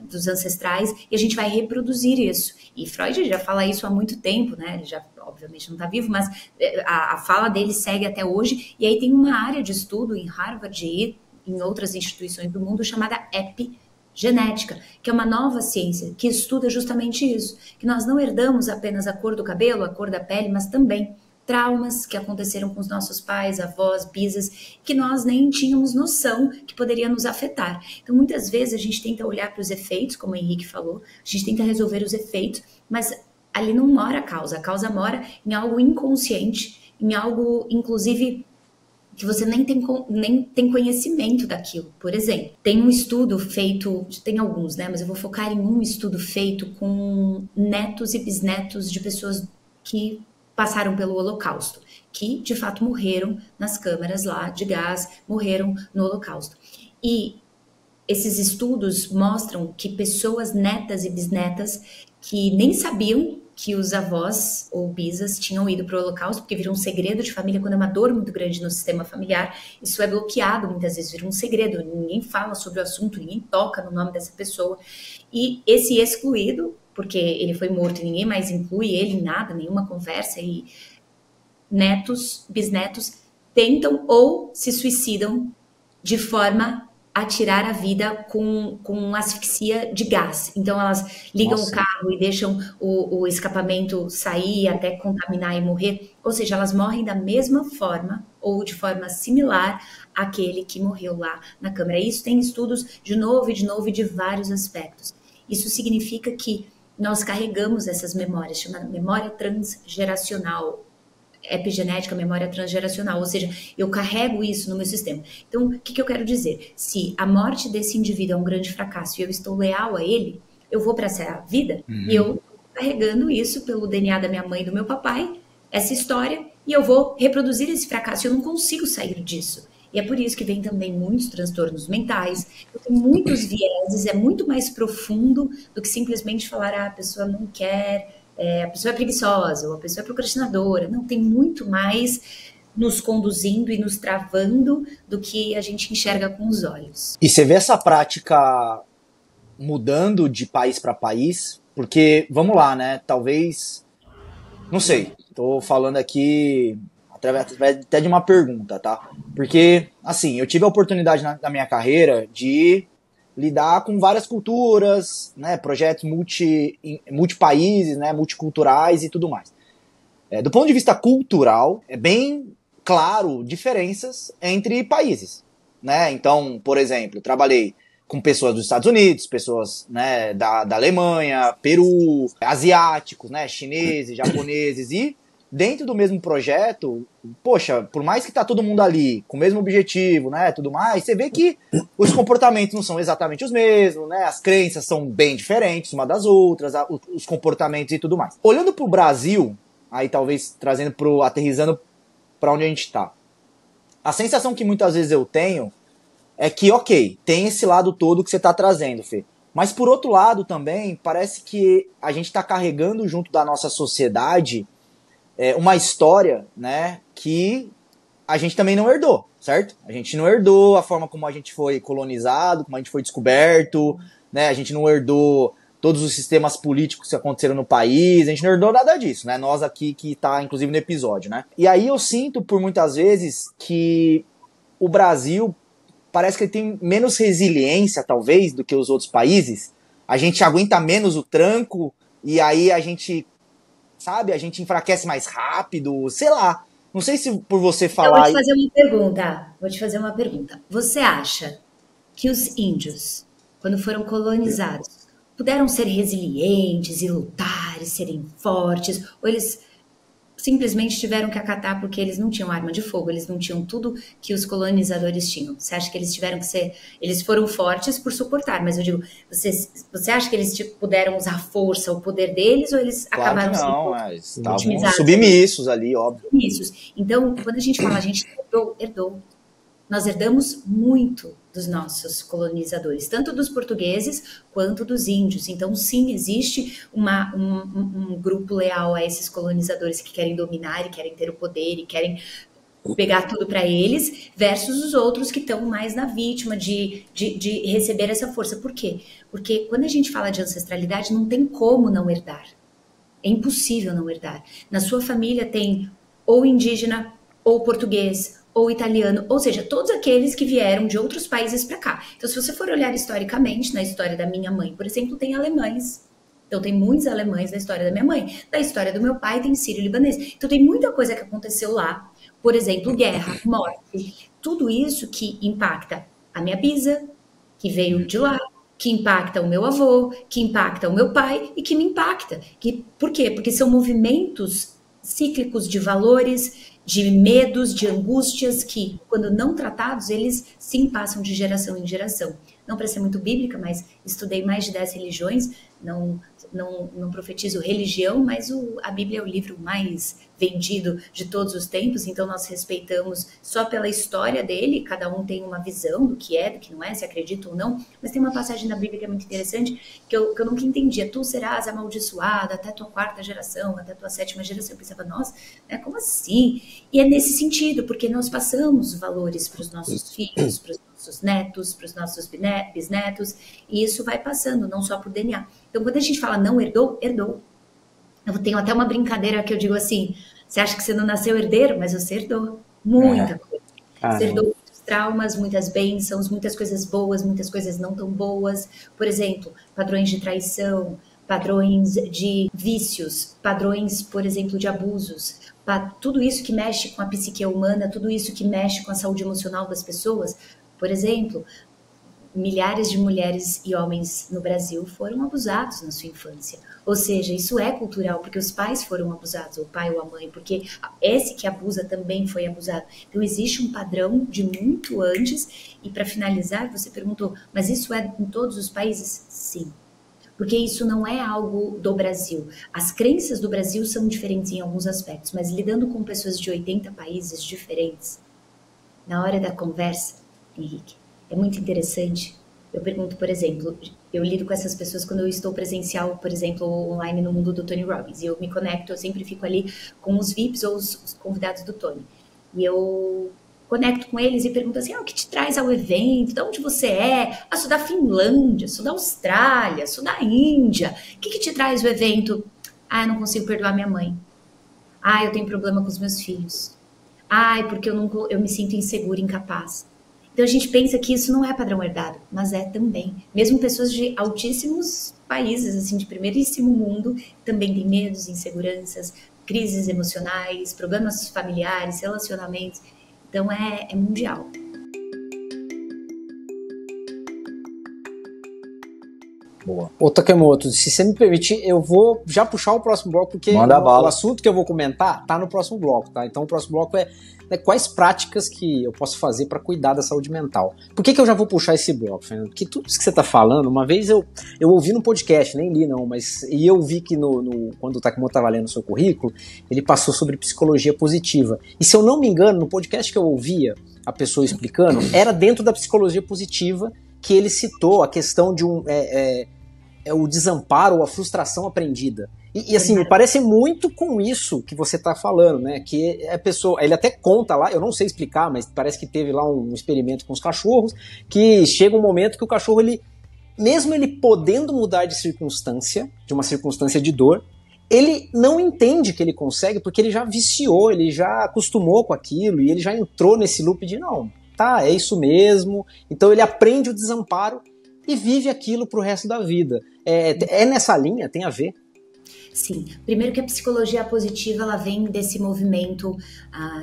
dos ancestrais, e a gente vai reproduzir isso. E Freud já fala isso há muito tempo, né? Ele já, obviamente, não está vivo, mas a fala dele segue até hoje, e aí tem uma área de estudo em Harvard e em outras instituições do mundo chamada epigenética, que é uma nova ciência que estuda justamente isso, que nós não herdamos apenas a cor do cabelo, a cor da pele, mas também traumas que aconteceram com os nossos pais, avós, bisas, que nós nem tínhamos noção que poderia nos afetar. Então, muitas vezes a gente tenta olhar para os efeitos, como o Henrique falou, a gente tenta resolver os efeitos, mas ali não mora a causa mora em algo inconsciente, em algo, inclusive, que você nem tem conhecimento daquilo. Por exemplo, tem um estudo feito, tem alguns, né, mas eu vou focar em um estudo feito com netos e bisnetos de pessoas que passaram pelo Holocausto, que de fato morreram nas câmaras lá de gás, morreram no Holocausto. E esses estudos mostram que pessoas netas e bisnetas que nem sabiam que os avós ou bisas tinham ido para o Holocausto, porque vira um segredo de família, quando é uma dor muito grande no sistema familiar, isso é bloqueado, muitas vezes vira um segredo, ninguém fala sobre o assunto, ninguém toca no nome dessa pessoa, e esse excluído, porque ele foi morto e ninguém mais inclui ele em nada, nenhuma conversa, e netos, bisnetos, tentam ou se suicidam de forma a tirar a vida com asfixia de gás. Então elas ligam o carro e deixam o escapamento sair até contaminar e morrer. Ou seja, elas morrem da mesma forma ou de forma similar àquele que morreu lá na câmara. Isso tem estudos de novo e de vários aspectos. Isso significa que nós carregamos essas memórias, chamada memória transgeracional, epigenética, memória transgeracional, ou seja, eu carrego isso no meu sistema. Então, o que eu quero dizer? Se a morte desse indivíduo é um grande fracasso e eu estou leal a ele, eu vou para essa vida e eu estou carregando isso pelo DNA da minha mãe e do meu papai, essa história, e eu vou reproduzir esse fracasso e eu não consigo sair disso. E é por isso que vem também muitos transtornos mentais, tem muitos vieses, é muito mais profundo do que simplesmente falar, a pessoa não quer, a pessoa é preguiçosa, ou a pessoa é procrastinadora. Não, tem muito mais nos conduzindo e nos travando do que a gente enxerga com os olhos. E você vê essa prática mudando de país para país? Porque, vamos lá, né, talvez, não sei, tô falando aqui através até de uma pergunta, tá? Porque, assim, eu tive a oportunidade na minha carreira de lidar com várias culturas, né, projetos multipaíses, né, multiculturais e tudo mais. Do ponto de vista cultural, é bem claro diferenças entre países, né? Então, por exemplo, trabalhei com pessoas dos Estados Unidos, pessoas, né, da Alemanha, Peru, asiáticos, né, chineses, japoneses, e dentro do mesmo projeto, poxa, por mais que tá todo mundo ali com o mesmo objetivo, né, tudo mais, você vê que os comportamentos não são exatamente os mesmos, né, as crenças são bem diferentes uma das outras, os comportamentos e tudo mais. Olhando pro Brasil, aí talvez aterrissando para onde a gente tá. A sensação que muitas vezes eu tenho é que, ok, tem esse lado todo que você tá trazendo, Fê. Mas por outro lado também, parece que a gente tá carregando junto da nossa sociedade uma história, né, que a gente também não herdou, certo? A gente não herdou a forma como a gente foi colonizado, como a gente foi descoberto, né? A gente não herdou todos os sistemas políticos que aconteceram no país, a gente não herdou nada disso, né? Nós aqui que tá, inclusive, no episódio, né? E aí eu sinto, por muitas vezes, que o Brasil parece que ele tem menos resiliência, talvez, do que os outros países. A gente aguenta menos o tranco e aí a gente, sabe, a gente enfraquece mais rápido, sei lá. Não sei se por você falar... Eu vou te fazer uma pergunta. Você acha que os índios, quando foram colonizados, puderam ser resilientes e lutar e serem fortes, ou eles simplesmente tiveram que acatar porque eles não tinham arma de fogo, eles não tinham tudo que os colonizadores tinham? Você acha que eles tiveram que ser... Eles foram fortes por suportar, mas eu digo, você acha que eles puderam usar a força, o poder deles, ou eles acabaram sendo estavam submissos ali, óbvio. Submissos. Então, quando a gente fala, a gente herdou. Nós herdamos muito dos nossos colonizadores, tanto dos portugueses quanto dos índios. Então, sim, existe um grupo leal a esses colonizadores que querem dominar e querem ter o poder e querem pegar tudo para eles, versus os outros que estão mais na vítima de receber essa força. Por quê? Porque quando a gente fala de ancestralidade, não tem como não herdar. É impossível não herdar. Na sua família tem ou indígena, ou português, ou italiano, ou seja, todos aqueles que vieram de outros países para cá. Então, se você for olhar historicamente, na história da minha mãe, por exemplo, tem alemães. Então, tem muitos alemães na história da minha mãe. Da história do meu pai, tem sírio-libanês. Então, tem muita coisa que aconteceu lá. Por exemplo, guerra, morte. Tudo isso que impacta a minha bisa, que veio de lá, que impacta o meu avô, que impacta o meu pai e que me impacta. Por quê? Porque são movimentos cíclicos de valores, de medos, de angústias que, quando não tratados, eles sim passam de geração em geração. Não para ser muito bíblica, mas estudei mais de 10 religiões, não profetizo religião, mas a Bíblia é o livro mais vendido de todos os tempos, então nós respeitamos só pela história dele, cada um tem uma visão do que é, do que não é, se acredita ou não, mas tem uma passagem na Bíblia que é muito interessante, que eu nunca entendia: tu serás amaldiçoado até tua 4ª geração, até tua 7ª geração. Eu pensava, nossa, né, como assim? E é nesse sentido, porque nós passamos valores para os nossos filhos, para os nossos netos, para os nossos bisnetos, e isso vai passando, não só por DNA. Então, quando a gente fala não herdou, herdou. Eu tenho até uma brincadeira que eu digo assim: você acha que você não nasceu herdeiro, mas você herdou muita coisa. Você herdou muitos traumas, muitas bênçãos, muitas coisas boas, muitas coisas não tão boas. Por exemplo, padrões de traição, padrões de vícios, padrões, por exemplo, de abusos. Tudo isso que mexe com a psique humana, tudo isso que mexe com a saúde emocional das pessoas. Por exemplo, milhares de mulheres e homens no Brasil foram abusados na sua infância. Ou seja, isso é cultural, porque os pais foram abusados, o pai ou a mãe, porque esse que abusa também foi abusado. Então, existe um padrão de muito antes. E, para finalizar, você perguntou, mas isso é em todos os países? Sim. Porque isso não é algo do Brasil. As crenças do Brasil são diferentes em alguns aspectos, mas lidando com pessoas de 80 países diferentes, na hora da conversa, Henrique, é muito interessante. Eu pergunto, por exemplo, eu lido com essas pessoas quando eu estou presencial, por exemplo, online no mundo do Tony Robbins, e eu me conecto, eu sempre fico ali com os VIPs ou os convidados do Tony. E eu conecto com eles e pergunto assim: o que te traz ao evento? De onde você é? Sou da Finlândia, sou da Austrália, sou da Índia. O que te traz ao evento? Eu não consigo perdoar minha mãe. Eu tenho problema com os meus filhos. Porque eu me sinto insegura, incapaz. Então a gente pensa que isso não é padrão herdado, mas é também. Mesmo pessoas de altíssimos países, assim, de primeiríssimo mundo, também têm medos, inseguranças, crises emocionais, problemas familiares, relacionamentos. Então é mundial. Boa. Ô, Takemoto, se você me permitir, eu vou já puxar o próximo bloco, porque o assunto que eu vou comentar tá no próximo bloco, tá? Então o próximo bloco é quais práticas que eu posso fazer para cuidar da saúde mental. Por que eu já vou puxar esse bloco, Fernando? Porque tudo isso que você tá falando, uma vez eu ouvi no podcast, nem li não, e eu vi que quando o Takemoto tava lendo o seu currículo, ele passou sobre psicologia positiva. E se eu não me engano, no podcast que eu ouvia a pessoa explicando, era dentro da psicologia positiva que ele citou a questão de o desamparo ou a frustração aprendida. E assim, me parece muito com isso que você está falando, né? Que a pessoa, ele até conta lá, eu não sei explicar, mas parece que teve lá um experimento com os cachorros, que chega um momento que o cachorro, mesmo ele podendo mudar de circunstância, de uma circunstância de dor, ele não entende que ele consegue, porque ele já viciou, ele já acostumou com aquilo, e ele já entrou nesse loop de não, tá, é isso mesmo. Então ele aprende o desamparo e vive aquilo pro resto da vida. É nessa linha? Tem a ver? Sim. Primeiro que a psicologia positiva, ela vem desse movimento,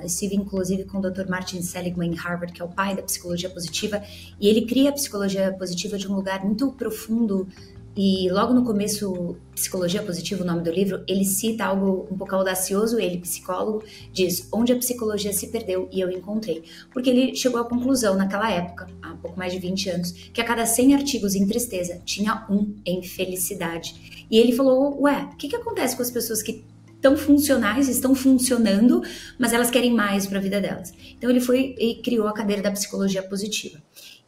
estive inclusive com o Dr. Martin Seligman em Harvard, que é o pai da psicologia positiva, e ele cria a psicologia positiva de um lugar muito profundo. E logo no começo, Psicologia Positiva, o nome do livro, ele cita algo um pouco audacioso, ele, psicólogo, diz: onde a psicologia se perdeu e eu encontrei. Porque ele chegou à conclusão, naquela época, há um pouco mais de 20 anos, que a cada 100 artigos em tristeza, tinha um em felicidade. E ele falou, o que acontece com as pessoas que estão funcionais, estão funcionando, mas elas querem mais para a vida delas? Então ele foi e criou a cadeira da Psicologia Positiva.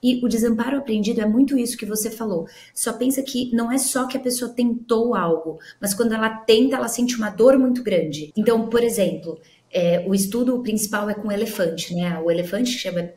E o desamparo aprendido é muito isso que você falou. Só pensa que não é só que a pessoa tentou algo, mas quando ela tenta, ela sente uma dor muito grande. Então, por exemplo, o estudo principal é com o elefante, né? O elefante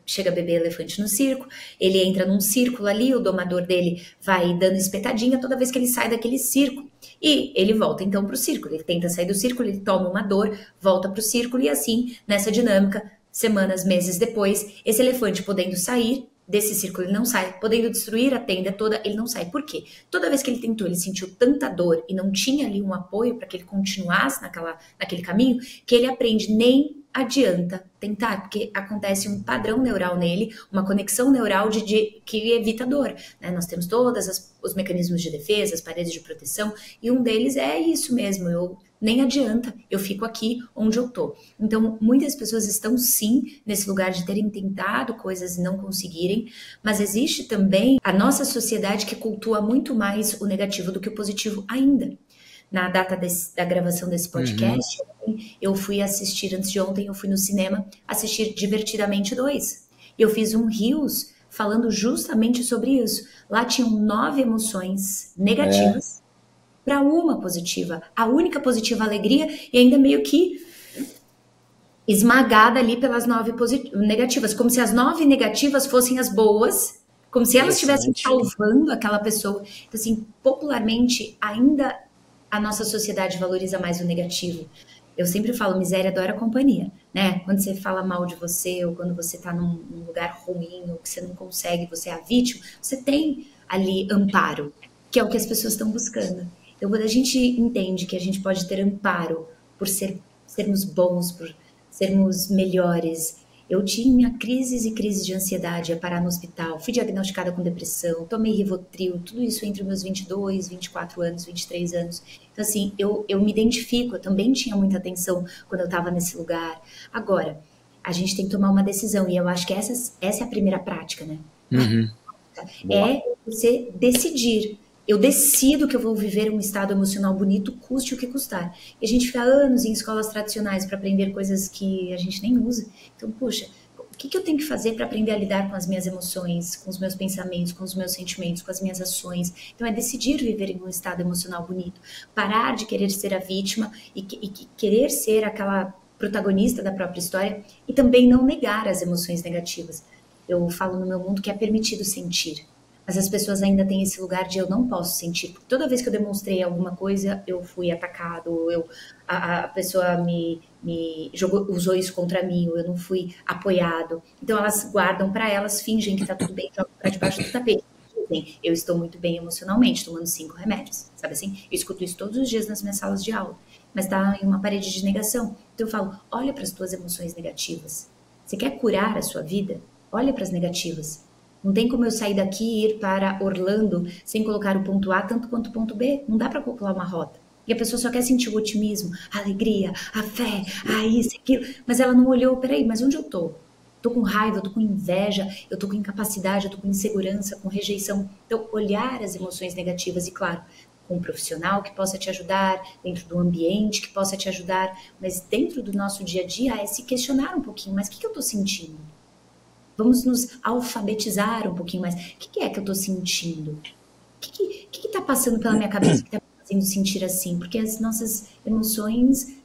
chega a beber elefante no circo, ele entra num círculo ali, o domador dele vai dando espetadinha toda vez que ele sai daquele círculo. E ele volta então para o círculo, ele tenta sair do círculo, ele toma uma dor, volta para o círculo e assim, nessa dinâmica, semanas, meses depois, esse elefante podendo sair desse círculo, ele não sai, podendo destruir a tenda toda, ele não sai. Por quê? Toda vez que ele tentou, ele sentiu tanta dor e não tinha ali um apoio para que ele continuasse naquele caminho, que ele aprende, nem adianta tentar, porque acontece um padrão neural nele, uma conexão neural que evita dor, né? Nós temos todos os mecanismos de defesa, as paredes de proteção, e um deles é isso mesmo, nem adianta, eu fico aqui onde eu tô. Então, muitas pessoas estão sim nesse lugar de terem tentado coisas e não conseguirem, mas existe também a nossa sociedade que cultua muito mais o negativo do que o positivo ainda. Na data da gravação desse podcast, eu fui assistir, antes de ontem, eu fui no cinema assistir Divertidamente 2. E eu fiz um Reels falando justamente sobre isso. Lá tinham 9 emoções negativas para uma positiva. A única positiva, a alegria, e ainda meio que esmagada ali pelas 9 negativas. Como se as 9 negativas fossem as boas, como se elas estivessem salvando aquela pessoa. Então, assim, popularmente, ainda a nossa sociedade valoriza mais o negativo. Eu sempre falo, miséria adora companhia, né? Quando você fala mal de você, ou quando você tá num lugar ruim, ou que você não consegue, você é a vítima, você tem ali amparo, que é o que as pessoas estão buscando. Então, quando a gente entende que a gente pode ter amparo por sermos bons, por sermos melhores. Eu tinha crises e crises de ansiedade, ia parar no hospital, fui diagnosticada com depressão, tomei Rivotril, tudo isso entre meus 22, 24 anos, 23 anos. Então, assim, eu me identifico, eu também tinha muita atenção quando eu estava nesse lugar. Agora, a gente tem que tomar uma decisão, e eu acho que essa é a primeira prática, né? É você decidir. Eu decido que eu vou viver um estado emocional bonito, custe o que custar. E a gente fica anos em escolas tradicionais para aprender coisas que a gente nem usa. Então, poxa, o que eu tenho que fazer para aprender a lidar com as minhas emoções, com os meus pensamentos, com os meus sentimentos, com as minhas ações? Então, é decidir viver em um estado emocional bonito. Parar de querer ser a vítima e querer ser aquela protagonista da própria história e também não negar as emoções negativas. Eu falo no meu mundo que é permitido sentir. Mas as pessoas ainda têm esse lugar de eu não posso sentir. Porque toda vez que eu demonstrei alguma coisa, eu fui atacado, a pessoa me usou isso contra mim, ou eu não fui apoiado. Então elas guardam para elas, fingem que tá tudo bem, jogam para debaixo do tapete. Dizem, eu estou muito bem emocionalmente, tomando 5 remédios, sabe assim? Eu escuto isso todos os dias nas minhas salas de aula, mas tá em uma parede de negação. Então eu falo, olha para as tuas emoções negativas. Você quer curar a sua vida? Olha para as negativas. Não tem como eu sair daqui e ir para Orlando sem colocar o ponto A tanto quanto o ponto B. Não dá para calcular uma rota. E a pessoa só quer sentir o otimismo, a alegria, a fé, a isso, aquilo. Mas ela não olhou, peraí, mas onde eu tô? Tô com raiva, eu tô com inveja, eu tô com incapacidade, eu tô com insegurança, com rejeição. Então, olhar as emoções negativas e, claro, com um profissional que possa te ajudar, dentro do ambiente que possa te ajudar, mas dentro do nosso dia a dia é se questionar um pouquinho, mas o que eu tô sentindo? Vamos nos alfabetizar um pouquinho mais. O que é que eu tô sentindo? O que tá passando pela minha cabeça que tá me fazendo sentir assim? Porque as nossas emoções,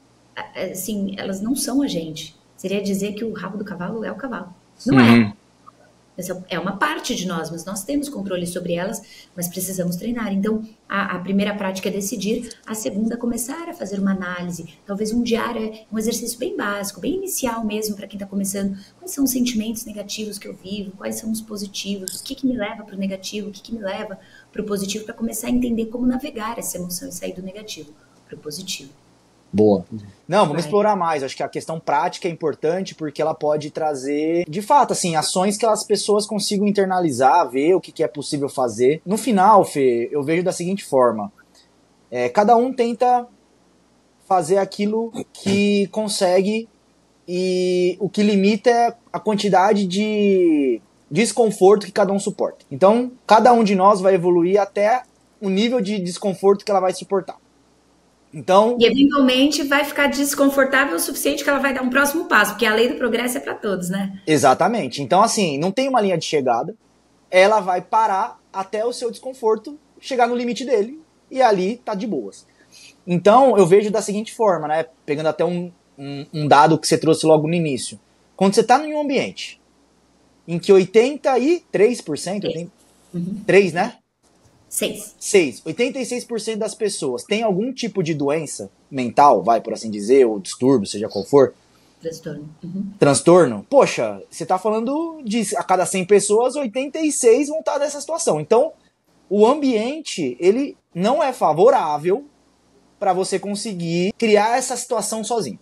assim, elas não são a gente. Seria dizer que o rabo do cavalo é o cavalo. Não é. Essa é uma parte de nós, mas nós temos controle sobre elas, mas precisamos treinar. Então, a primeira prática é decidir, a segunda, começar a fazer uma análise. Talvez um diário, um exercício bem básico, bem inicial mesmo, para quem está começando. Quais são os sentimentos negativos que eu vivo? Quais são os positivos? O que me leva para o negativo? O que me leva para o positivo? Para começar a entender como navegar essa emoção e sair do negativo para o positivo. Boa. Não, vamos explorar mais. Acho que a questão prática é importante porque ela pode trazer, de fato, assim, ações que as pessoas consigam internalizar, ver o que é possível fazer. No final, Fê, eu vejo da seguinte forma. Cada um tenta fazer aquilo que consegue e o que limita é a quantidade de desconforto que cada um suporta. Então, cada um de nós vai evoluir até o nível de desconforto que ela vai suportar. Então, e eventualmente vai ficar desconfortável o suficiente que ela vai dar um próximo passo, porque a lei do progresso é para todos, né? Exatamente. Então, assim, não tem uma linha de chegada. Ela vai parar até o seu desconforto chegar no limite dele e ali tá de boas. Então, eu vejo da seguinte forma, né? Pegando até um dado que você trouxe logo no início. Quando você tá em um ambiente em que 83%, 3, né? 86% das pessoas têm algum tipo de doença mental, vai por assim dizer, ou distúrbio, seja qual for. Transtorno. Poxa, você tá falando de a cada 100 pessoas, 86 vão estar nessa situação. Então, o ambiente, ele não é favorável para você conseguir criar essa situação sozinho.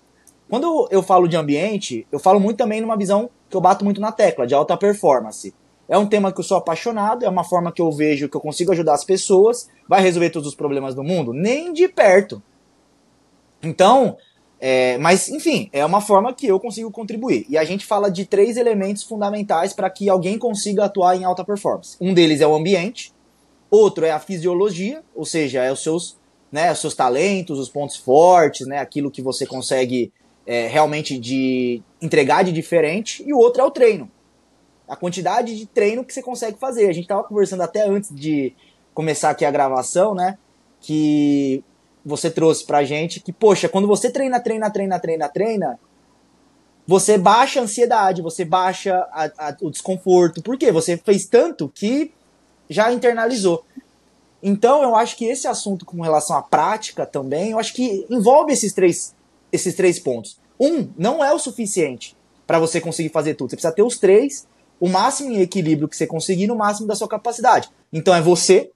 Quando eu falo de ambiente, eu falo muito também numa visão que eu bato muito na tecla, de alta performance. É um tema que eu sou apaixonado, é uma forma que eu vejo que eu consigo ajudar as pessoas. Vai resolver todos os problemas do mundo? Nem de perto. Então, mas enfim, é uma forma que eu consigo contribuir. E a gente fala de 3 elementos fundamentais para que alguém consiga atuar em alta performance. Um deles é o ambiente, outro é a fisiologia, ou seja, é os seus talentos, os pontos fortes, né, aquilo que você consegue realmente de entregar de diferente, e o outro é o treino. A quantidade de treino que você consegue fazer. A gente estava conversando até antes de começar aqui a gravação, né? Que você trouxe pra gente que, poxa, quando você treina, você baixa a ansiedade, você baixa o desconforto. Por quê? Você fez tanto que já internalizou. Então, eu acho que esse assunto com relação à prática também, eu acho que envolve esses três pontos. Não é o suficiente para você conseguir fazer tudo. Você precisa ter os 3, o máximo em equilíbrio que você conseguir no máximo da sua capacidade. Então é você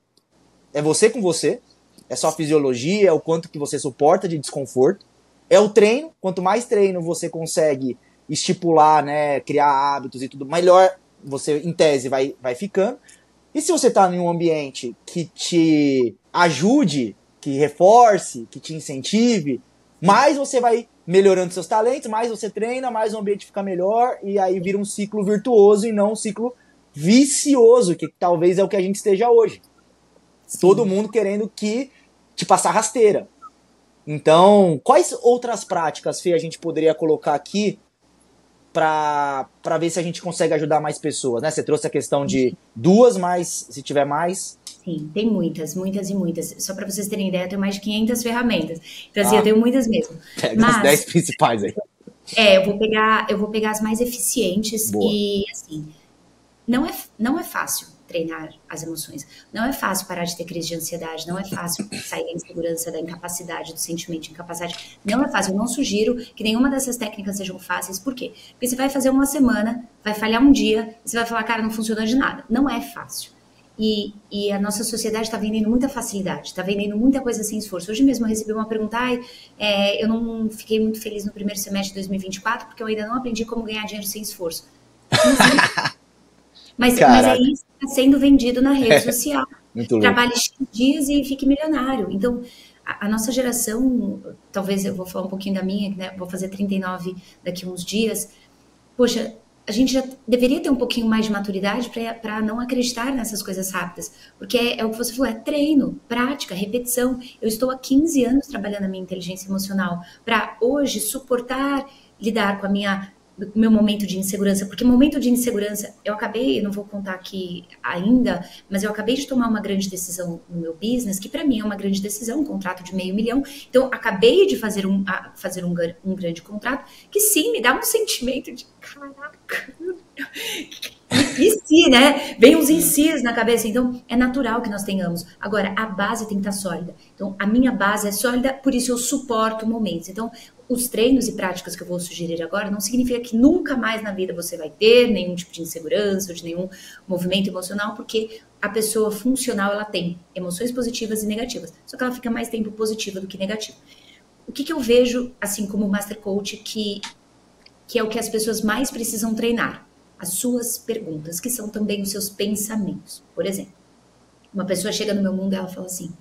com você, é sua fisiologia, é o quanto que você suporta de desconforto, é o treino, quanto mais treino você consegue estipular, né, criar hábitos e tudo, melhor você, em tese, vai ficando. E se você está em um ambiente que te ajude, que reforce, que te incentive, mais você vai melhorando seus talentos, mais você treina, mais o ambiente fica melhor, e aí vira um ciclo virtuoso e não um ciclo vicioso, que talvez é o que a gente esteja hoje. Sim. Todo mundo querendo te passar rasteira. Então, quais outras práticas, Fê, a gente poderia colocar aqui para ver se a gente consegue ajudar mais pessoas, né? Você trouxe a questão de 2, mas se tiver mais... Sim, tem muitas. Só para vocês terem ideia, eu tenho mais de 500 ferramentas. Então, assim, eu tenho muitas mesmo. Pega as 10 principais aí. Eu vou pegar as mais eficientes. Boa. E, assim, não é fácil treinar as emoções. Não é fácil parar de ter crise de ansiedade. Não é fácil sair da insegurança, da incapacidade, do sentimento de incapacidade. Não é fácil. Eu não sugiro que nenhuma dessas técnicas sejam fáceis. Por quê? Porque você vai fazer uma semana, vai falhar um dia, e você vai falar, cara, não funcionou de nada. Não é fácil. E a nossa sociedade está vendendo muita facilidade, está vendendo muita coisa sem esforço. Hoje mesmo eu recebi uma pergunta, eu não fiquei muito feliz no primeiro semestre de 2024 porque eu ainda não aprendi como ganhar dinheiro sem esforço. Mas é isso que está sendo vendido na rede social. Muito louco. Trabalhe X dias e fique milionário. Então, a nossa geração, talvez eu vou falar um pouquinho da minha, né? Vou fazer 39 daqui a uns dias. Poxa, a gente já deveria ter um pouquinho mais de maturidade para não acreditar nessas coisas rápidas. Porque é o que você falou, é treino, prática, repetição. Eu estou há 15 anos trabalhando a minha inteligência emocional para hoje suportar, lidar com o meu momento de insegurança. Porque momento de insegurança, eu não vou contar aqui ainda, mas eu acabei de tomar uma grande decisão no meu business, que para mim é uma grande decisão, um contrato de $500 mil. Então, acabei de fazer um grande contrato, que sim, me dá um sentimento de caraca, e se, né? Vem uns ICs na cabeça, então é natural que nós tenhamos. Agora, a base tem que estar sólida. Então, a minha base é sólida, por isso eu suporto momentos. Então, os treinos e práticas que eu vou sugerir agora não significa que nunca mais na vida você vai ter nenhum tipo de insegurança ou de nenhum movimento emocional, porque a pessoa funcional, ela tem emoções positivas e negativas, só que ela fica mais tempo positiva do que negativa. O que eu vejo, assim como Master Coach, que é o que as pessoas mais precisam treinar? As suas perguntas, que são também os seus pensamentos. Por exemplo, uma pessoa chega no meu mundo e ela fala assim,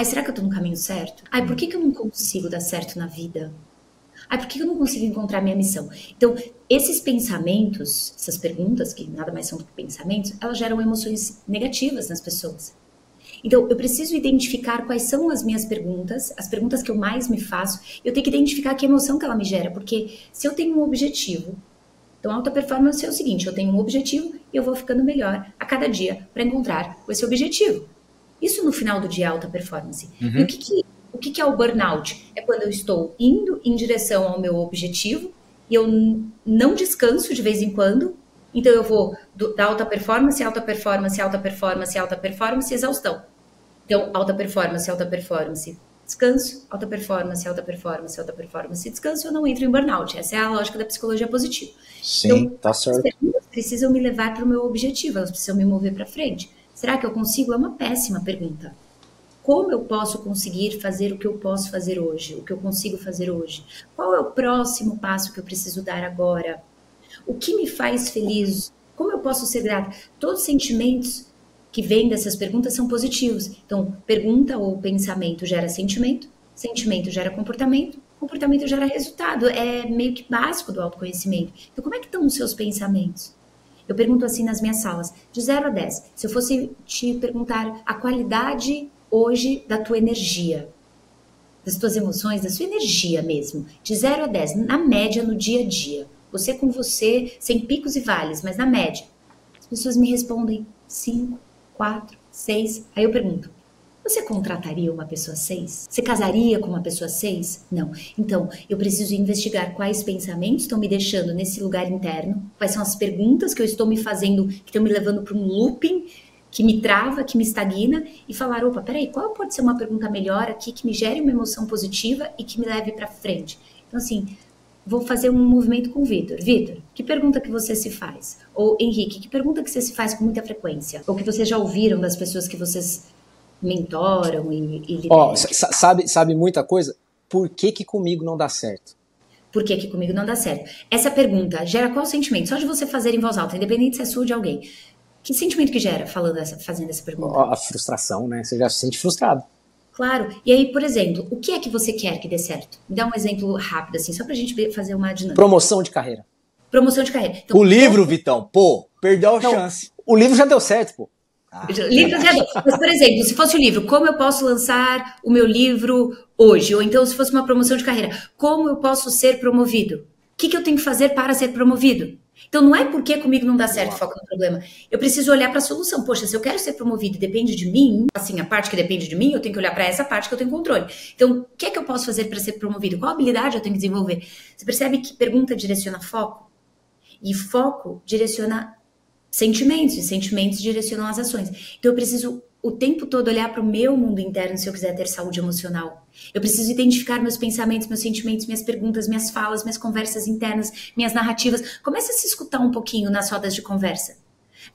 será que eu tô no caminho certo? Por que eu não consigo dar certo na vida? Por que eu não consigo encontrar minha missão? Então, esses pensamentos, essas perguntas, que nada mais são do que pensamentos, elas geram emoções negativas nas pessoas. Então, eu preciso identificar quais são as minhas perguntas, as perguntas que eu mais me faço. Eu tenho que identificar que emoção que ela me gera, porque se eu tenho um objetivo, então alta performance é o seguinte, eu tenho um objetivo e eu vou ficando melhor a cada dia para encontrar esse objetivo. Isso no final do dia é alta performance. Uhum. E o que é o burnout? É quando eu estou indo em direção ao meu objetivo e eu não descanso de vez em quando. Então eu vou da alta performance, alta performance, alta performance, alta performance, exaustão. Então, alta performance, descanso, alta performance, alta performance, alta performance, descanso, eu não entro em burnout. Essa é a lógica da psicologia positiva. Sim, então, tá certo. As perguntas precisam me levar para o meu objetivo, elas precisam me mover para frente. Será que eu consigo? É uma péssima pergunta. Como eu posso conseguir fazer o que eu posso fazer hoje? O que eu consigo fazer hoje? Qual é o próximo passo que eu preciso dar agora? O que me faz feliz? Como eu posso ser grata? Todos os sentimentos que vêm dessas perguntas são positivos. Então, pergunta ou pensamento gera sentimento, sentimento gera comportamento, comportamento gera resultado. É meio que básico do autoconhecimento. Então, como é que estão os seus pensamentos? Eu pergunto assim nas minhas salas, de 0 a 10. Se eu fosse te perguntar a qualidade hoje da tua energia, das tuas emoções, da sua energia mesmo, de 0 a 10, na média, no dia a dia, você com você, sem picos e vales, mas na média, as pessoas me respondem 5, 4, 6, aí eu pergunto, você contrataria uma pessoa 6? Você casaria com uma pessoa 6? Não. Então, eu preciso investigar quais pensamentos estão me deixando nesse lugar interno, quais são as perguntas que eu estou me fazendo, que estão me levando para um looping, que me trava, que me estagna, e falar, opa, peraí, qual pode ser uma pergunta melhor aqui, que me gere uma emoção positiva e que me leve para frente? Então, assim, vou fazer um movimento com o Vitor. Vitor, que pergunta que você se faz? Ou, Henrique, que pergunta que você se faz com muita frequência? Ou que vocês já ouviram das pessoas que vocês mentoram e lideram? Sabe muita coisa? Por que comigo não dá certo? Por que comigo não dá certo? Essa pergunta gera qual sentimento? Só de você fazer em voz alta, independente se é sua ou de alguém. Que sentimento que gera fazendo essa pergunta? A frustração, né? Você já se sente frustrado. Claro. E aí, por exemplo, o que é que você quer que dê certo? Me dá um exemplo rápido, assim, só pra gente fazer uma dinâmica. Promoção de carreira. Promoção de carreira. Então, o livro, Vitão, perdeu a chance. O livro já deu certo, pô. O livro já deu. Mas, por exemplo, se fosse o livro, como eu posso lançar o meu livro hoje? Ou então, se fosse uma promoção de carreira, como eu posso ser promovido? O que eu tenho que fazer para ser promovido? Então, não é porque comigo não dá certo, foco no problema. Eu preciso olhar para a solução. Poxa, se eu quero ser promovido e depende de mim, assim, a parte que depende de mim, eu tenho que olhar para essa parte que eu tenho controle. Então, o que é que eu posso fazer para ser promovido? Qual habilidade eu tenho que desenvolver? Você percebe que pergunta direciona foco? E foco direciona sentimentos, e sentimentos direcionam as ações. Então, eu preciso o tempo todo olhar para o meu mundo interno se eu quiser ter saúde emocional. Eu preciso identificar meus pensamentos, meus sentimentos, minhas perguntas, minhas falas, minhas conversas internas, minhas narrativas. Comece a se escutar um pouquinho nas rodas de conversa.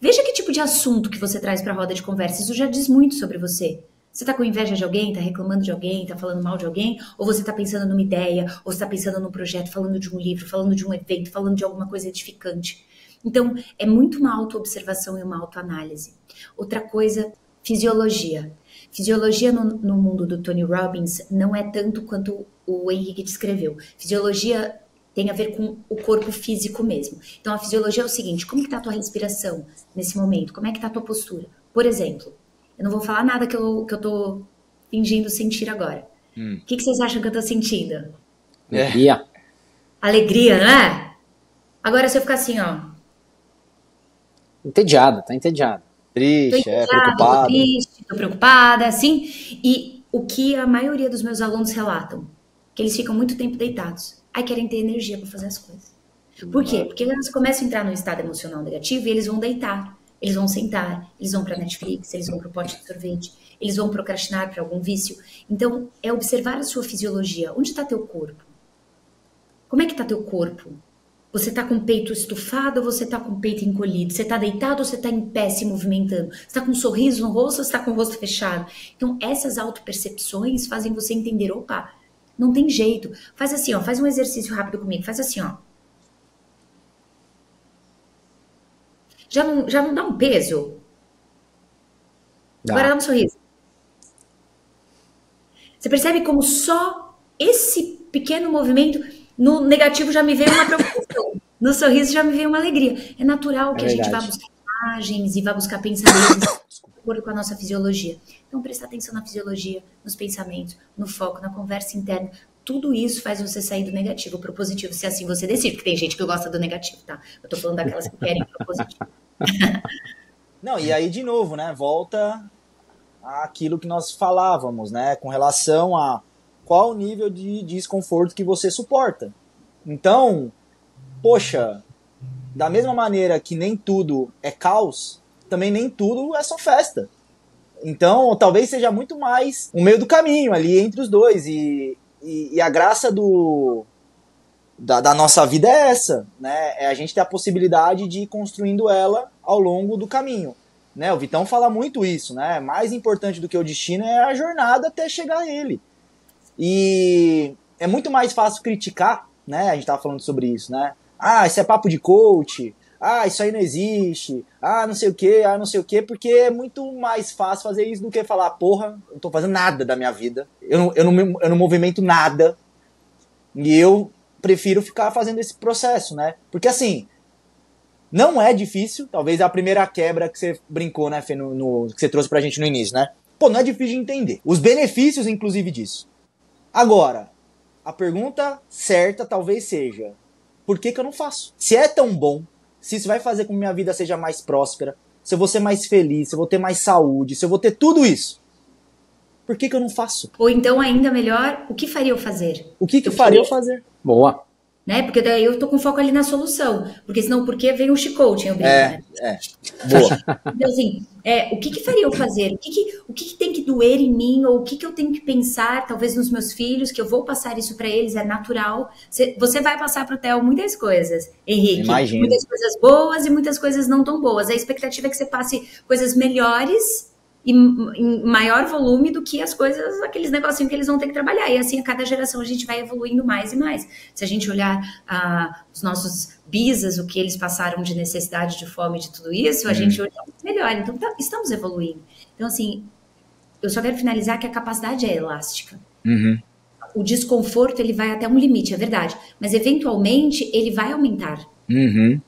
Veja que tipo de assunto que você traz para a roda de conversa. Isso já diz muito sobre você. Você está com inveja de alguém, está reclamando de alguém, está falando mal de alguém? Ou você está pensando numa ideia, ou você está pensando num projeto, falando de um livro, falando de um evento, falando de alguma coisa edificante? Então, é muito uma autoobservação e uma autoanálise. Outra coisa, fisiologia. Fisiologia no mundo do Tony Robbins não é tanto quanto o Henrique descreveu. Fisiologia tem a ver com o corpo físico mesmo. Então, a fisiologia é o seguinte, como que tá a tua respiração nesse momento? Como é que tá a tua postura? Por exemplo, eu não vou falar nada que eu tô fingindo sentir agora. O que vocês acham que eu tô sentindo? Alegria. Alegria, não é? Agora, se eu ficar assim, ó. Entediada, tá entediada. Triste, Tô triste, tô preocupada, assim. E o que a maioria dos meus alunos relatam? Que eles ficam muito tempo deitados. Aí querem ter energia para fazer as coisas. Por quê? Porque eles começam a entrar num estado emocional negativo e eles vão deitar. Eles vão sentar, eles vão pra Netflix, eles vão pro pote de sorvete, eles vão procrastinar para algum vício. Então, é observar a sua fisiologia. Onde está teu corpo? Como é que tá teu corpo? Você tá com o peito estufado ou você tá com o peito encolhido? Você tá deitado ou você tá em pé se movimentando? Você tá com um sorriso no rosto ou você tá com o rosto fechado? Então, essas autopercepções fazem você entender, opa, não tem jeito. Faz assim, ó, faz um exercício rápido comigo, faz assim, ó. Já não dá um peso? Agora dá um sorriso. Você percebe como só esse pequeno movimento, no negativo já me veio uma preocupação, no sorriso já me veio uma alegria. É natural que a gente vá buscar imagens e vá buscar pensamentos de acordo com a nossa fisiologia. Então, prestar atenção na fisiologia, nos pensamentos, no foco, na conversa interna. Tudo isso faz você sair do negativo pro positivo, se assim você decide. Porque tem gente que gosta do negativo, tá? Eu tô falando daquelas que querem pro positivo. Não, e aí de novo, né? Volta àquilo que nós falávamos, né? Com relação a qual o nível de desconforto que você suporta. Então, poxa, da mesma maneira que nem tudo é caos, também nem tudo é só festa. Então, talvez seja muito mais o meio do caminho ali entre os dois. E a graça da nossa vida é essa, né? É a gente ter a possibilidade de ir construindo ela ao longo do caminho. Né? O Vitão fala muito isso, né? Mais importante do que o destino é a jornada até chegar a ele. E é muito mais fácil criticar, né? A gente tava falando sobre isso, né? Ah, isso é papo de coach. Ah, isso aí não existe. Ah, não sei o que, porque é muito mais fácil fazer isso do que falar, porra, eu não tô fazendo nada da minha vida. Eu não movimento nada. E eu prefiro ficar fazendo esse processo, né? Porque assim, não é difícil, talvez a primeira quebra que você brincou, né, Fê, que você trouxe pra gente no início, né? Pô, não é difícil de entender. Os benefícios, inclusive, disso. Agora, a pergunta certa talvez seja, por que eu não faço? Se é tão bom, se isso vai fazer com que minha vida seja mais próspera, se eu vou ser mais feliz, se eu vou ter mais saúde, se eu vou ter tudo isso, por que eu não faço? Ou então, ainda melhor, o que faria eu fazer? O que faria eu fazer? Boa. Né? Porque daí eu tô com foco ali na solução. Porque senão, porque vem o chicote, eu brinco, né? Boa. Então, assim, o que faria eu fazer? O que tem que doer em mim? Ou o que eu tenho que pensar, talvez nos meus filhos, que eu vou passar isso pra eles, é natural. Você vai passar pro Theo muitas coisas, Henrique. Imagino. Muitas coisas boas e muitas coisas não tão boas. A expectativa é que você passe coisas melhores e em maior volume do que as coisas, aqueles negocinhos que eles vão ter que trabalhar. E assim, a cada geração a gente vai evoluindo mais e mais. Se a gente olhar os nossos bisas, o que eles passaram de necessidade, de fome, de tudo isso, a gente hoje é melhor. Então, estamos evoluindo. Então, assim, eu só quero finalizar que a capacidade é elástica. Uhum. O desconforto, ele vai até um limite, é verdade. Mas, eventualmente, ele vai aumentar. Uhum.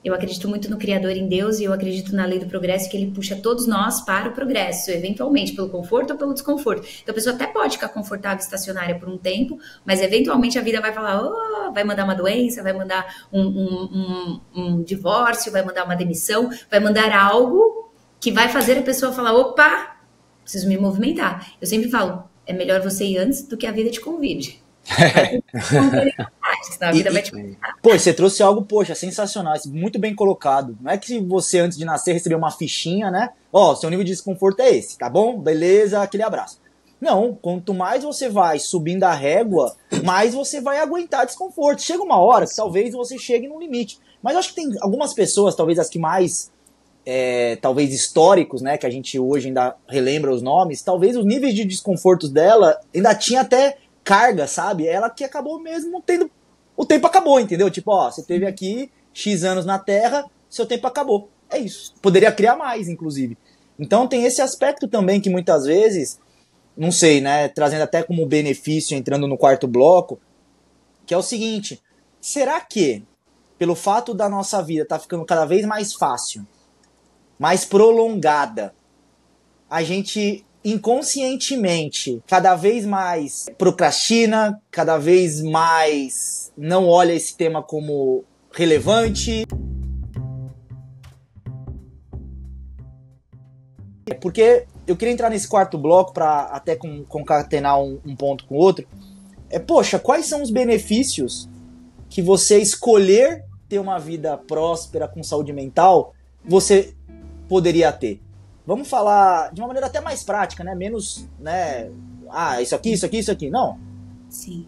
Eu acredito muito no Criador, em Deus, e eu acredito na lei do progresso, que ele puxa todos nós para o progresso, eventualmente, pelo conforto ou pelo desconforto. Então, a pessoa até pode ficar confortável, estacionária por um tempo, mas eventualmente a vida vai falar, vai mandar uma doença, vai mandar um divórcio, vai mandar uma demissão, vai mandar algo que vai fazer a pessoa falar, opa, preciso me movimentar. Eu sempre falo, é melhor você ir antes do que a vida te convide. Senão a vida vai te convidar. Pô, você trouxe algo, poxa, sensacional, muito bem colocado. Não é que você, antes de nascer, recebeu uma fichinha, né? Ó, seu nível de desconforto é esse, tá bom? Beleza, aquele abraço. Não, quanto mais você vai subindo a régua, mais você vai aguentar desconforto. Chega uma hora que talvez você chegue no limite. Mas eu acho que tem algumas pessoas, talvez as que mais, talvez históricos, né? Que a gente hoje ainda relembra os nomes, talvez os níveis de desconfortos dela ainda tinha até carga, sabe? Ela que acabou mesmo tendo... O tempo acabou, entendeu? Tipo, ó, você teve aqui X anos na Terra, seu tempo acabou. É isso. Poderia criar mais, inclusive. Então tem esse aspecto também que muitas vezes, não sei, né, trazendo até como benefício, entrando no quarto bloco, que é o seguinte, será que, pelo fato da nossa vida estar ficando cada vez mais fácil, mais prolongada, a gente inconscientemente cada vez mais procrastina, cada vez mais não olha esse tema como relevante? Porque eu queria entrar nesse quarto bloco para até concatenar um ponto com o outro. Poxa, quais são os benefícios que você escolher ter uma vida próspera com saúde mental você poderia ter? Vamos falar de uma maneira até mais prática, né? Menos, né? Isso aqui, isso aqui, isso aqui. Não. Sim.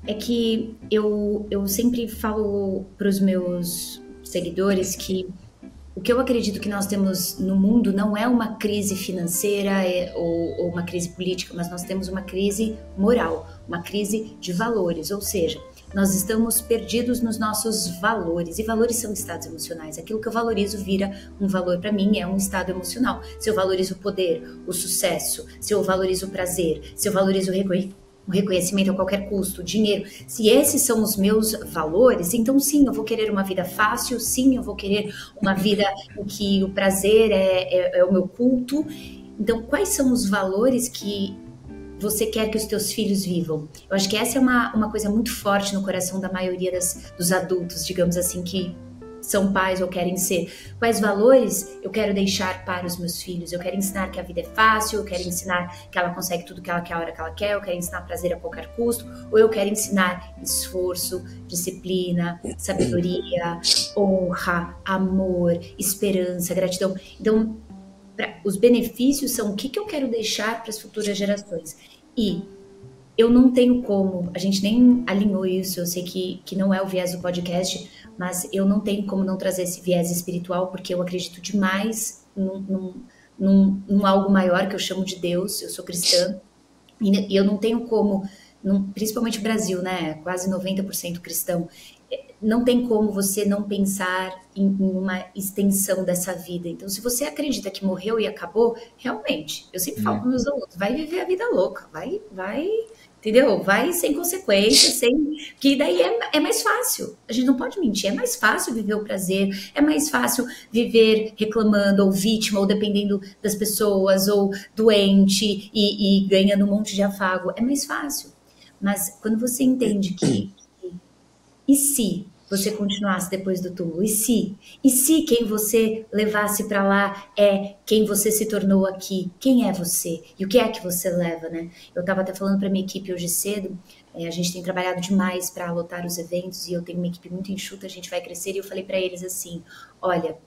É que eu sempre falo para os meus seguidores que o que eu acredito que nós temos no mundo não é uma crise financeira ou uma crise política, mas nós temos uma crise moral, uma crise de valores, ou seja, nós estamos perdidos nos nossos valores, e valores são estados emocionais. Aquilo que eu valorizo vira um valor para mim, é um estado emocional. Se eu valorizo o poder, o sucesso, se eu valorizo o prazer, se eu valorizo o reconhecimento a qualquer custo, o dinheiro, se esses são os meus valores, então sim, eu vou querer uma vida fácil, sim, eu vou querer uma vida em que o prazer é o meu culto. Então, quais são os valores que você quer que os teus filhos vivam? Eu acho que essa é uma coisa muito forte no coração da maioria dos adultos, digamos assim, que são pais ou querem ser. Quais valores eu quero deixar para os meus filhos? Eu quero ensinar que a vida é fácil, eu quero ensinar que ela consegue tudo que ela quer a hora que ela quer, eu quero ensinar prazer a qualquer custo, ou eu quero ensinar esforço, disciplina, sabedoria, honra, amor, esperança, gratidão. Então, os benefícios são o que eu quero deixar para as futuras gerações. E eu não tenho como, a gente nem alinhou isso, eu sei que não é o viés do podcast, mas eu não tenho como não trazer esse viés espiritual, porque eu acredito demais num algo maior que eu chamo de Deus, eu sou cristã, e eu não tenho como, principalmente o Brasil, né, quase 90% cristão, não tem como você não pensar em uma extensão dessa vida. Então, se você acredita que morreu e acabou, realmente, eu sempre falo para meus alunos, vai viver a vida louca, vai, entendeu? Vai sem consequências, que daí é mais fácil. A gente não pode mentir, é mais fácil viver o prazer, é mais fácil viver reclamando, ou vítima, ou dependendo das pessoas, ou doente e ganhando um monte de afago, é mais fácil. Mas quando você entende que e se você continuasse depois do túmulo? E se quem você levasse para lá é quem você se tornou aqui? Quem é você? E o que é que você leva, né? Eu estava até falando para minha equipe hoje cedo, a gente tem trabalhado demais para lotar os eventos e eu tenho uma equipe muito enxuta, a gente vai crescer, e eu falei para eles assim, olha,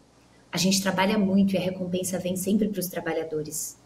a gente trabalha muito e a recompensa vem sempre para os trabalhadores.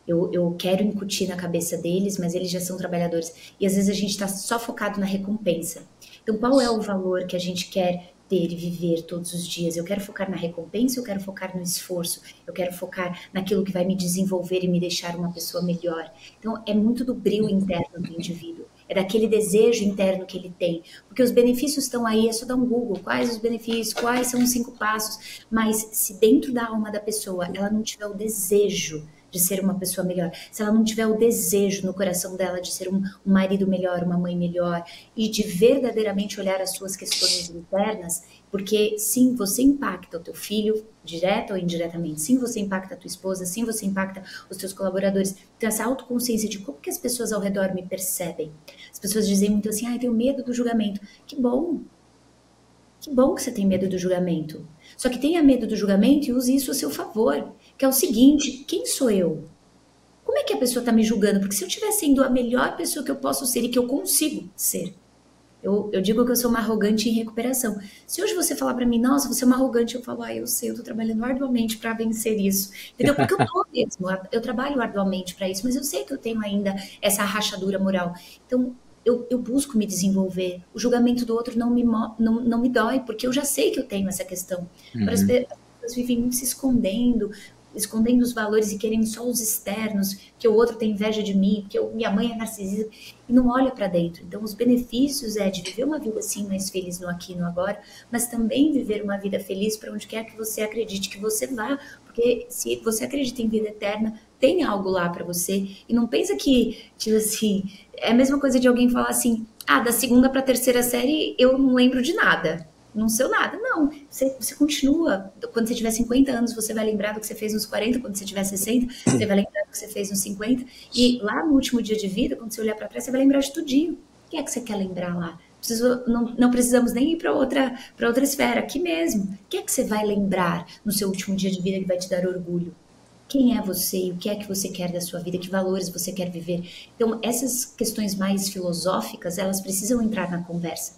Eu quero incutir na cabeça deles, mas eles já são trabalhadores. E às vezes a gente está só focado na recompensa. Então, qual é o valor que a gente quer ter e viver todos os dias? Eu quero focar na recompensa, eu quero focar no esforço, eu quero focar naquilo que vai me desenvolver e me deixar uma pessoa melhor. Então, é muito do brilho interno do indivíduo. É daquele desejo interno que ele tem. Porque os benefícios estão aí, é só dar um Google. Quais os benefícios, quais são os 5 passos. Mas se dentro da alma da pessoa ela não tiver o desejo de ser uma pessoa melhor, se ela não tiver o desejo no coração dela de ser um marido melhor, uma mãe melhor, e de verdadeiramente olhar as suas questões internas, porque sim, você impacta o teu filho, direta ou indiretamente, sim, você impacta a tua esposa, sim, você impacta os teus colaboradores. Então, essa autoconsciência de como que as pessoas ao redor me percebem. As pessoas dizem muito assim, eu tenho medo do julgamento. Que bom que você tem medo do julgamento. Só que tenha medo do julgamento e use isso a seu favor. Que é o seguinte, quem sou eu? Como é que a pessoa está me julgando? Porque se eu estiver sendo a melhor pessoa que eu posso ser e que eu consigo ser, eu digo que eu sou uma arrogante em recuperação. Se hoje você falar para mim, nossa, você é uma arrogante, eu falo, eu sei, eu tô trabalhando arduamente para vencer isso. Entendeu? Porque eu tô mesmo, eu trabalho arduamente para isso, mas eu sei que eu tenho ainda essa rachadura moral. Então, eu busco me desenvolver. O julgamento do outro não me dói, porque eu já sei que eu tenho essa questão. As pessoas vivem muito se escondendo. escondendo os valores e querendo só os externos, que o outro tem inveja de mim, porque minha mãe é narcisista, e não olha para dentro. Então, os benefícios é de viver uma vida assim, mais feliz no aqui e no agora, mas também viver uma vida feliz para onde quer que você acredite que você vá, porque se você acredita em vida eterna, tem algo lá para você, e não pensa que, tipo assim, é a mesma coisa de alguém falar assim, da segunda para a terceira série eu não lembro de nada. Não sei nada. Não, você continua. Quando você tiver 50 anos, você vai lembrar do que você fez nos 40. Quando você tiver 60, você vai lembrar do que você fez nos 50. E lá no último dia de vida, quando você olhar para trás, você vai lembrar de tudinho. O que é que você quer lembrar lá? Não precisamos nem ir para outra esfera, aqui mesmo. O que é que você vai lembrar no seu último dia de vida que vai te dar orgulho? Quem é você e o que é que você quer da sua vida, que valores você quer viver? Então, essas questões mais filosóficas, elas precisam entrar na conversa.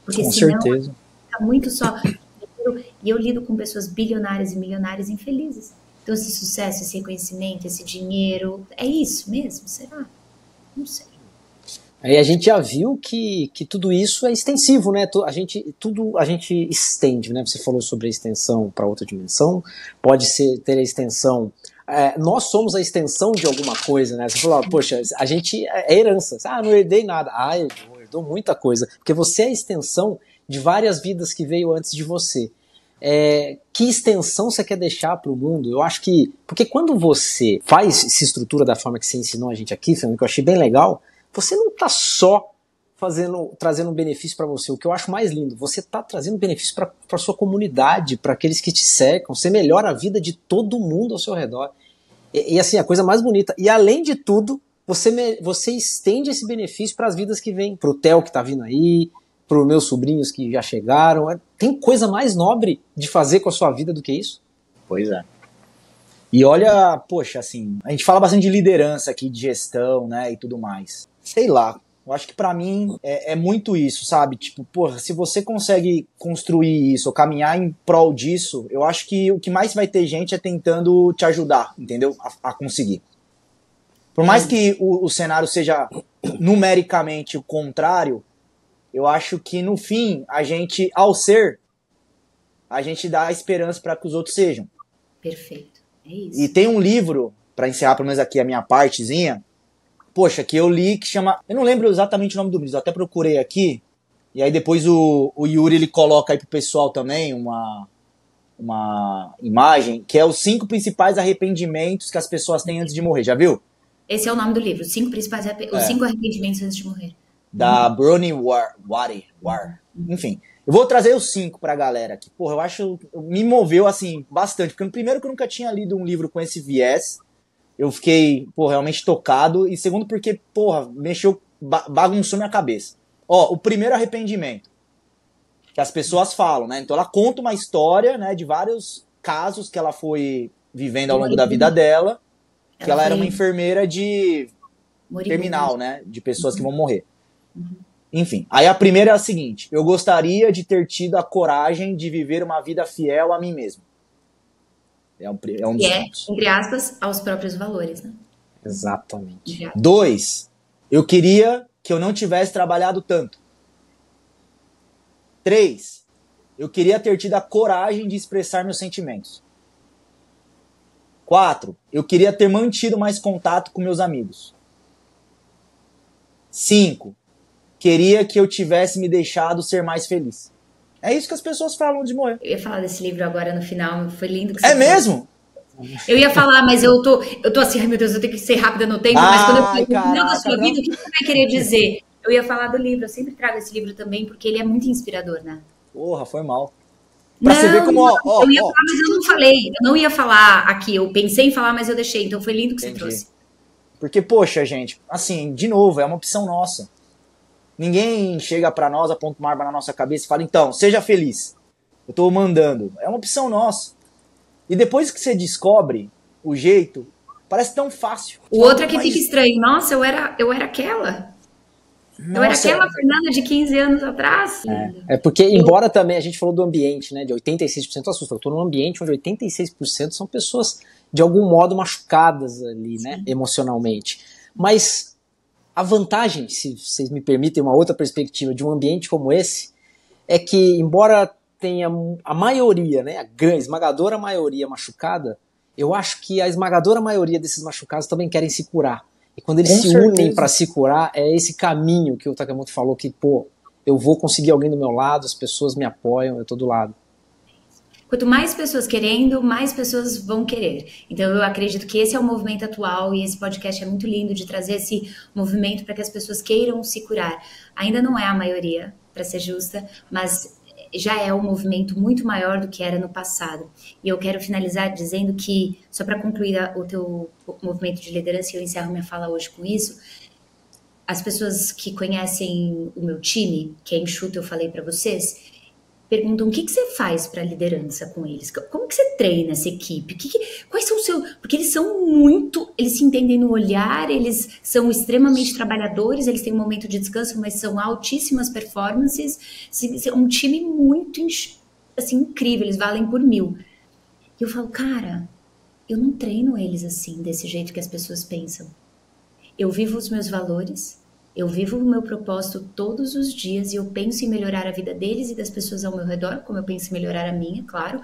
Porque com senão, certeza. Fica muito só. E eu lido com pessoas bilionárias e milionárias infelizes. Então, esse sucesso, esse reconhecimento, esse dinheiro, é isso mesmo? Será? Não sei. Aí a gente já viu que tudo isso é extensivo, né? A gente estende, né? Você falou sobre a extensão para outra dimensão, pode ter a extensão. Nós somos a extensão de alguma coisa, né? Você falou, poxa, a gente é herança. Não herdei nada. Herdou muita coisa. Porque você é a extensão de várias vidas que veio antes de você. Que extensão você quer deixar para o mundo? Eu acho que... Porque quando você se estrutura da forma que você ensinou a gente aqui, Fernando, que eu achei bem legal, você não está só trazendo um benefício para você. O que eu acho mais lindo, você está trazendo benefício para a sua comunidade, para aqueles que te cercam. Você melhora a vida de todo mundo ao seu redor. E assim, a coisa mais bonita. E além de tudo, você estende esse benefício para as vidas que vêm. Para o Theo que está vindo aí, para os meus sobrinhos que já chegaram. Tem coisa mais nobre de fazer com a sua vida do que isso? Pois é. E olha, poxa, assim, a gente fala bastante de liderança aqui, de gestão, né, e tudo mais. Sei lá, eu acho que pra mim é muito isso, sabe? Tipo, porra, se você consegue construir isso, ou caminhar em prol disso, eu acho que o que mais vai ter gente é tentando te ajudar, entendeu? A conseguir. Por mais que o cenário seja numericamente o contrário, eu acho que no fim, a gente, ao ser, a gente dá a esperança para que os outros sejam. Perfeito, é isso. E tem um livro, para encerrar pelo menos aqui a minha partezinha, poxa, que eu li, que chama... Eu não lembro exatamente o nome do livro, eu até procurei aqui, e aí depois o Yuri ele coloca aí pro pessoal também uma imagem, que é os 5 principais arrependimentos que as pessoas têm antes de morrer, já viu? Esse é o nome do livro, os 5 arrependimentos antes de morrer. Da Bronnie Ware. Enfim, eu vou trazer os 5 pra galera aqui. Porra, eu acho... Me moveu, assim, bastante. Porque, primeiro, que eu nunca tinha lido um livro com esse viés. Eu fiquei, pô, realmente tocado. E segundo, porque, porra, bagunçou minha cabeça. Ó, o primeiro arrependimento. Que as pessoas falam, né? Então, ela conta uma história, né, de vários casos que ela foi vivendo ao longo da vida dela. Que ela era uma enfermeira de terminal, né? De pessoas que vão morrer. Enfim, aí a primeira é a seguinte: eu gostaria de ter tido a coragem de viver uma vida fiel a mim mesmo. É um dos pontos. Entre aspas, aos próprios valores, né? Exatamente. 2, eu queria que eu não tivesse trabalhado tanto. 3, eu queria ter tido a coragem de expressar meus sentimentos. 4, eu queria ter mantido mais contato com meus amigos. 5, queria que eu tivesse me deixado ser mais feliz. É isso que as pessoas falam de morrer. Eu ia falar desse livro agora no final, foi lindo que você falou. Mesmo? Eu ia falar, mas eu tô assim, ai meu Deus, eu tenho que ser rápida no tempo, mas quando eu falo no final da sua vida, o que você vai querer dizer? Eu ia falar do livro, eu sempre trago esse livro também, porque ele é muito inspirador, né? Porra, foi mal. Pra você ver como, eu ia falar, mas eu não falei, eu não ia falar aqui, eu pensei em falar, mas eu deixei, então foi lindo que você trouxe. Porque, poxa, gente, assim, de novo, é uma opção nossa. Ninguém chega pra nós, aponta uma arma na nossa cabeça e fala, então, seja feliz. Eu tô mandando. É uma opção nossa. E depois que você descobre o jeito, parece tão fácil. O outro é que fica estranho. Nossa, eu era aquela. Nossa, eu era aquela Fernanda de 15 anos atrás. É porque, embora também a gente falou do ambiente, né, de 86% assusta. Eu tô num ambiente onde 86% são pessoas, de algum modo, machucadas ali, né, emocionalmente. Mas a vantagem, se vocês me permitem uma outra perspectiva de um ambiente como esse, é que, embora tenha a maioria, né, a grande, esmagadora maioria machucada, eu acho que a esmagadora maioria desses machucados também querem se curar. E quando eles Com se certeza. unem para se curar, é esse caminho que o Takemoto falou, que, pô, eu vou conseguir alguém do meu lado, as pessoas me apoiam, eu tô do lado. Quanto mais pessoas querendo, mais pessoas vão querer. Então eu acredito que esse é o movimento atual e esse podcast é muito lindo de trazer esse movimento para que as pessoas queiram se curar. Ainda não é a maioria, para ser justa, mas já é um movimento muito maior do que era no passado. E eu quero finalizar dizendo que, só para concluir o teu movimento de liderança, e eu encerro minha fala hoje com isso, as pessoas que conhecem o meu time, que é enxuto, eu falei para vocês, perguntam o que você faz para liderança com eles? Como que você treina essa equipe? Quais são os seus... Porque eles são muito... Eles se entendem no olhar, eles são extremamente trabalhadores, eles têm um momento de descanso, mas são altíssimas performances. É um time muito, assim, incrível, eles valem por 1000. E eu falo, cara, eu não treino eles assim, desse jeito que as pessoas pensam. Eu vivo os meus valores, eu vivo o meu propósito todos os dias e eu penso em melhorar a vida deles e das pessoas ao meu redor, como eu penso em melhorar a minha, claro.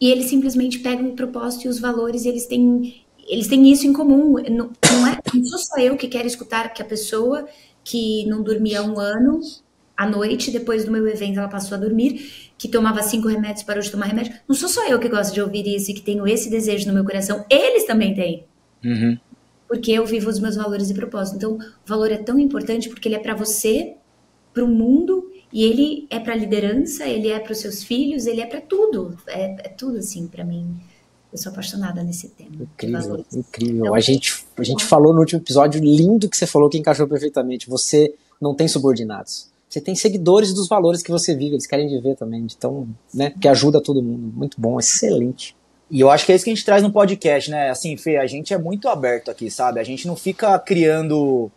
E eles simplesmente pegam o propósito e os valores e eles têm isso em comum. Não sou só eu que quero escutar que a pessoa que não dormia há 1 ano, à noite, depois do meu evento, ela passou a dormir, que tomava 5 remédios, parou de tomar remédio. Não sou só eu que gosto de ouvir isso e que tenho esse desejo no meu coração. Eles também têm. Uhum. Porque eu vivo os meus valores e propósitos. Então, o valor é tão importante porque ele é para você, para o mundo, e ele é para a liderança, ele é para os seus filhos, ele é para tudo. É tudo, assim, para mim. Eu sou apaixonada nesse tema. Incrível, incrível. Então, a gente falou no último episódio, lindo que você falou, que encaixou perfeitamente. Você não tem subordinados. Você tem seguidores dos valores que você vive, eles querem viver também. Então, né, que ajuda todo mundo. Muito bom, excelente. E eu acho que é isso que a gente traz no podcast, né? Assim, Fê, a gente é muito aberto aqui, sabe? A gente não fica criando,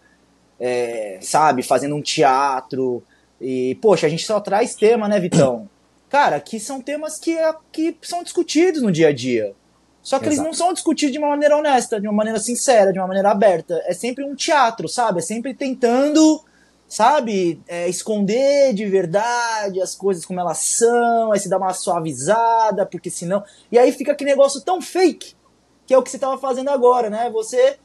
sabe, fazendo um teatro. E, poxa, a gente só traz tema, né, Vitão? Cara, que são temas que são discutidos no dia a dia. Só que eles não são discutidos de uma maneira honesta, de uma maneira sincera, de uma maneira aberta. É sempre um teatro, sabe? É sempre tentando, sabe, esconder de verdade as coisas como elas são, aí se dá uma suavizada, porque senão... E aí fica aquele negócio tão fake, que é o que você tava fazendo agora, né? Você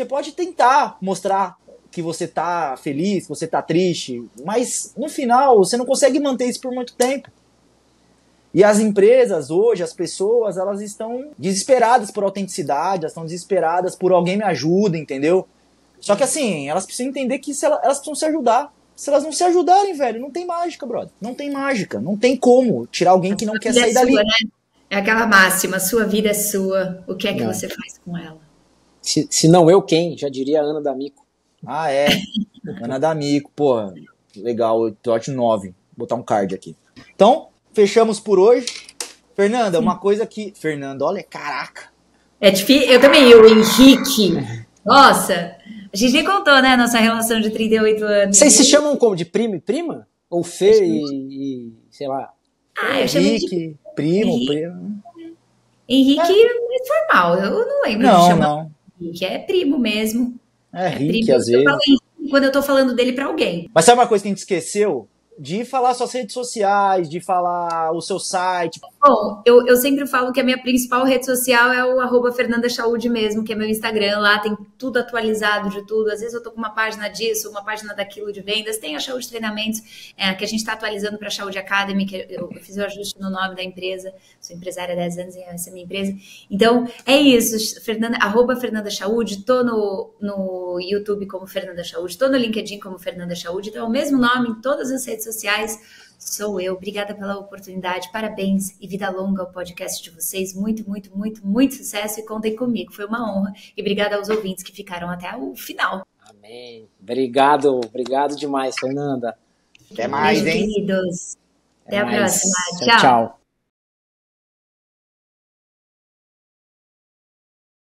pode tentar mostrar que você tá feliz, que você tá triste, mas no final você não consegue manter isso por muito tempo. E as empresas hoje, as pessoas, elas estão desesperadas por autenticidade, elas estão desesperadas por alguém me ajuda, entendeu? Só que assim, elas precisam entender que elas precisam se ajudar. Se elas não se ajudarem, velho, não tem mágica, brother. Não tem mágica. Não tem como tirar alguém que não quer sair dali. Sua, né? É aquela máxima, sua vida é sua. O que é que você faz com ela? Se não eu, quem? Já diria a Ana D'Amico. Ah, é. Ana D'Amico, porra. Legal, trote 9. Vou botar um card aqui. Então, fechamos por hoje. Fernanda, uma coisa que... Fernanda, olha, caraca. É difícil. Eu também, o Henrique. Nossa... A gente nem contou, né, nossa relação de 38 anos. Vocês se chamam como? De primo e prima? Ou Fê e sei lá? Eu chamo Henrique, primo. Henrique é formal, eu não lembro de chamar. Henrique é primo mesmo. É Henrique, às vezes. Quando eu tô falando dele pra alguém. Mas sabe uma coisa que a gente esqueceu? De falar suas redes sociais, de falar o seu site. Bom, eu sempre falo que a minha principal rede social é o @FernandaChaúde mesmo, que é meu Instagram. Lá tem tudo atualizado de tudo. Às vezes eu tô com uma página disso, uma página daquilo de vendas. Tem a Chaúde Treinamentos, que a gente está atualizando para a Chaúde Academy, que eu fiz o ajuste no nome da empresa. Sou empresária há 10 anos e essa é a minha empresa. Então, é isso. @FernandaChaúde. Tô no YouTube como Fernanda Chaúde. Tô no LinkedIn como Fernanda Chaúde. Então, é o mesmo nome em todas as redes sociais. Sou eu. Obrigada pela oportunidade. Parabéns e vida longa ao podcast de vocês. Muito, muito, muito, muito sucesso e contem comigo. Foi uma honra. E obrigada aos ouvintes que ficaram até o final. Amém. Obrigado demais, Fernanda. Até mais, hein? Queridos. Até a próxima. Tchau.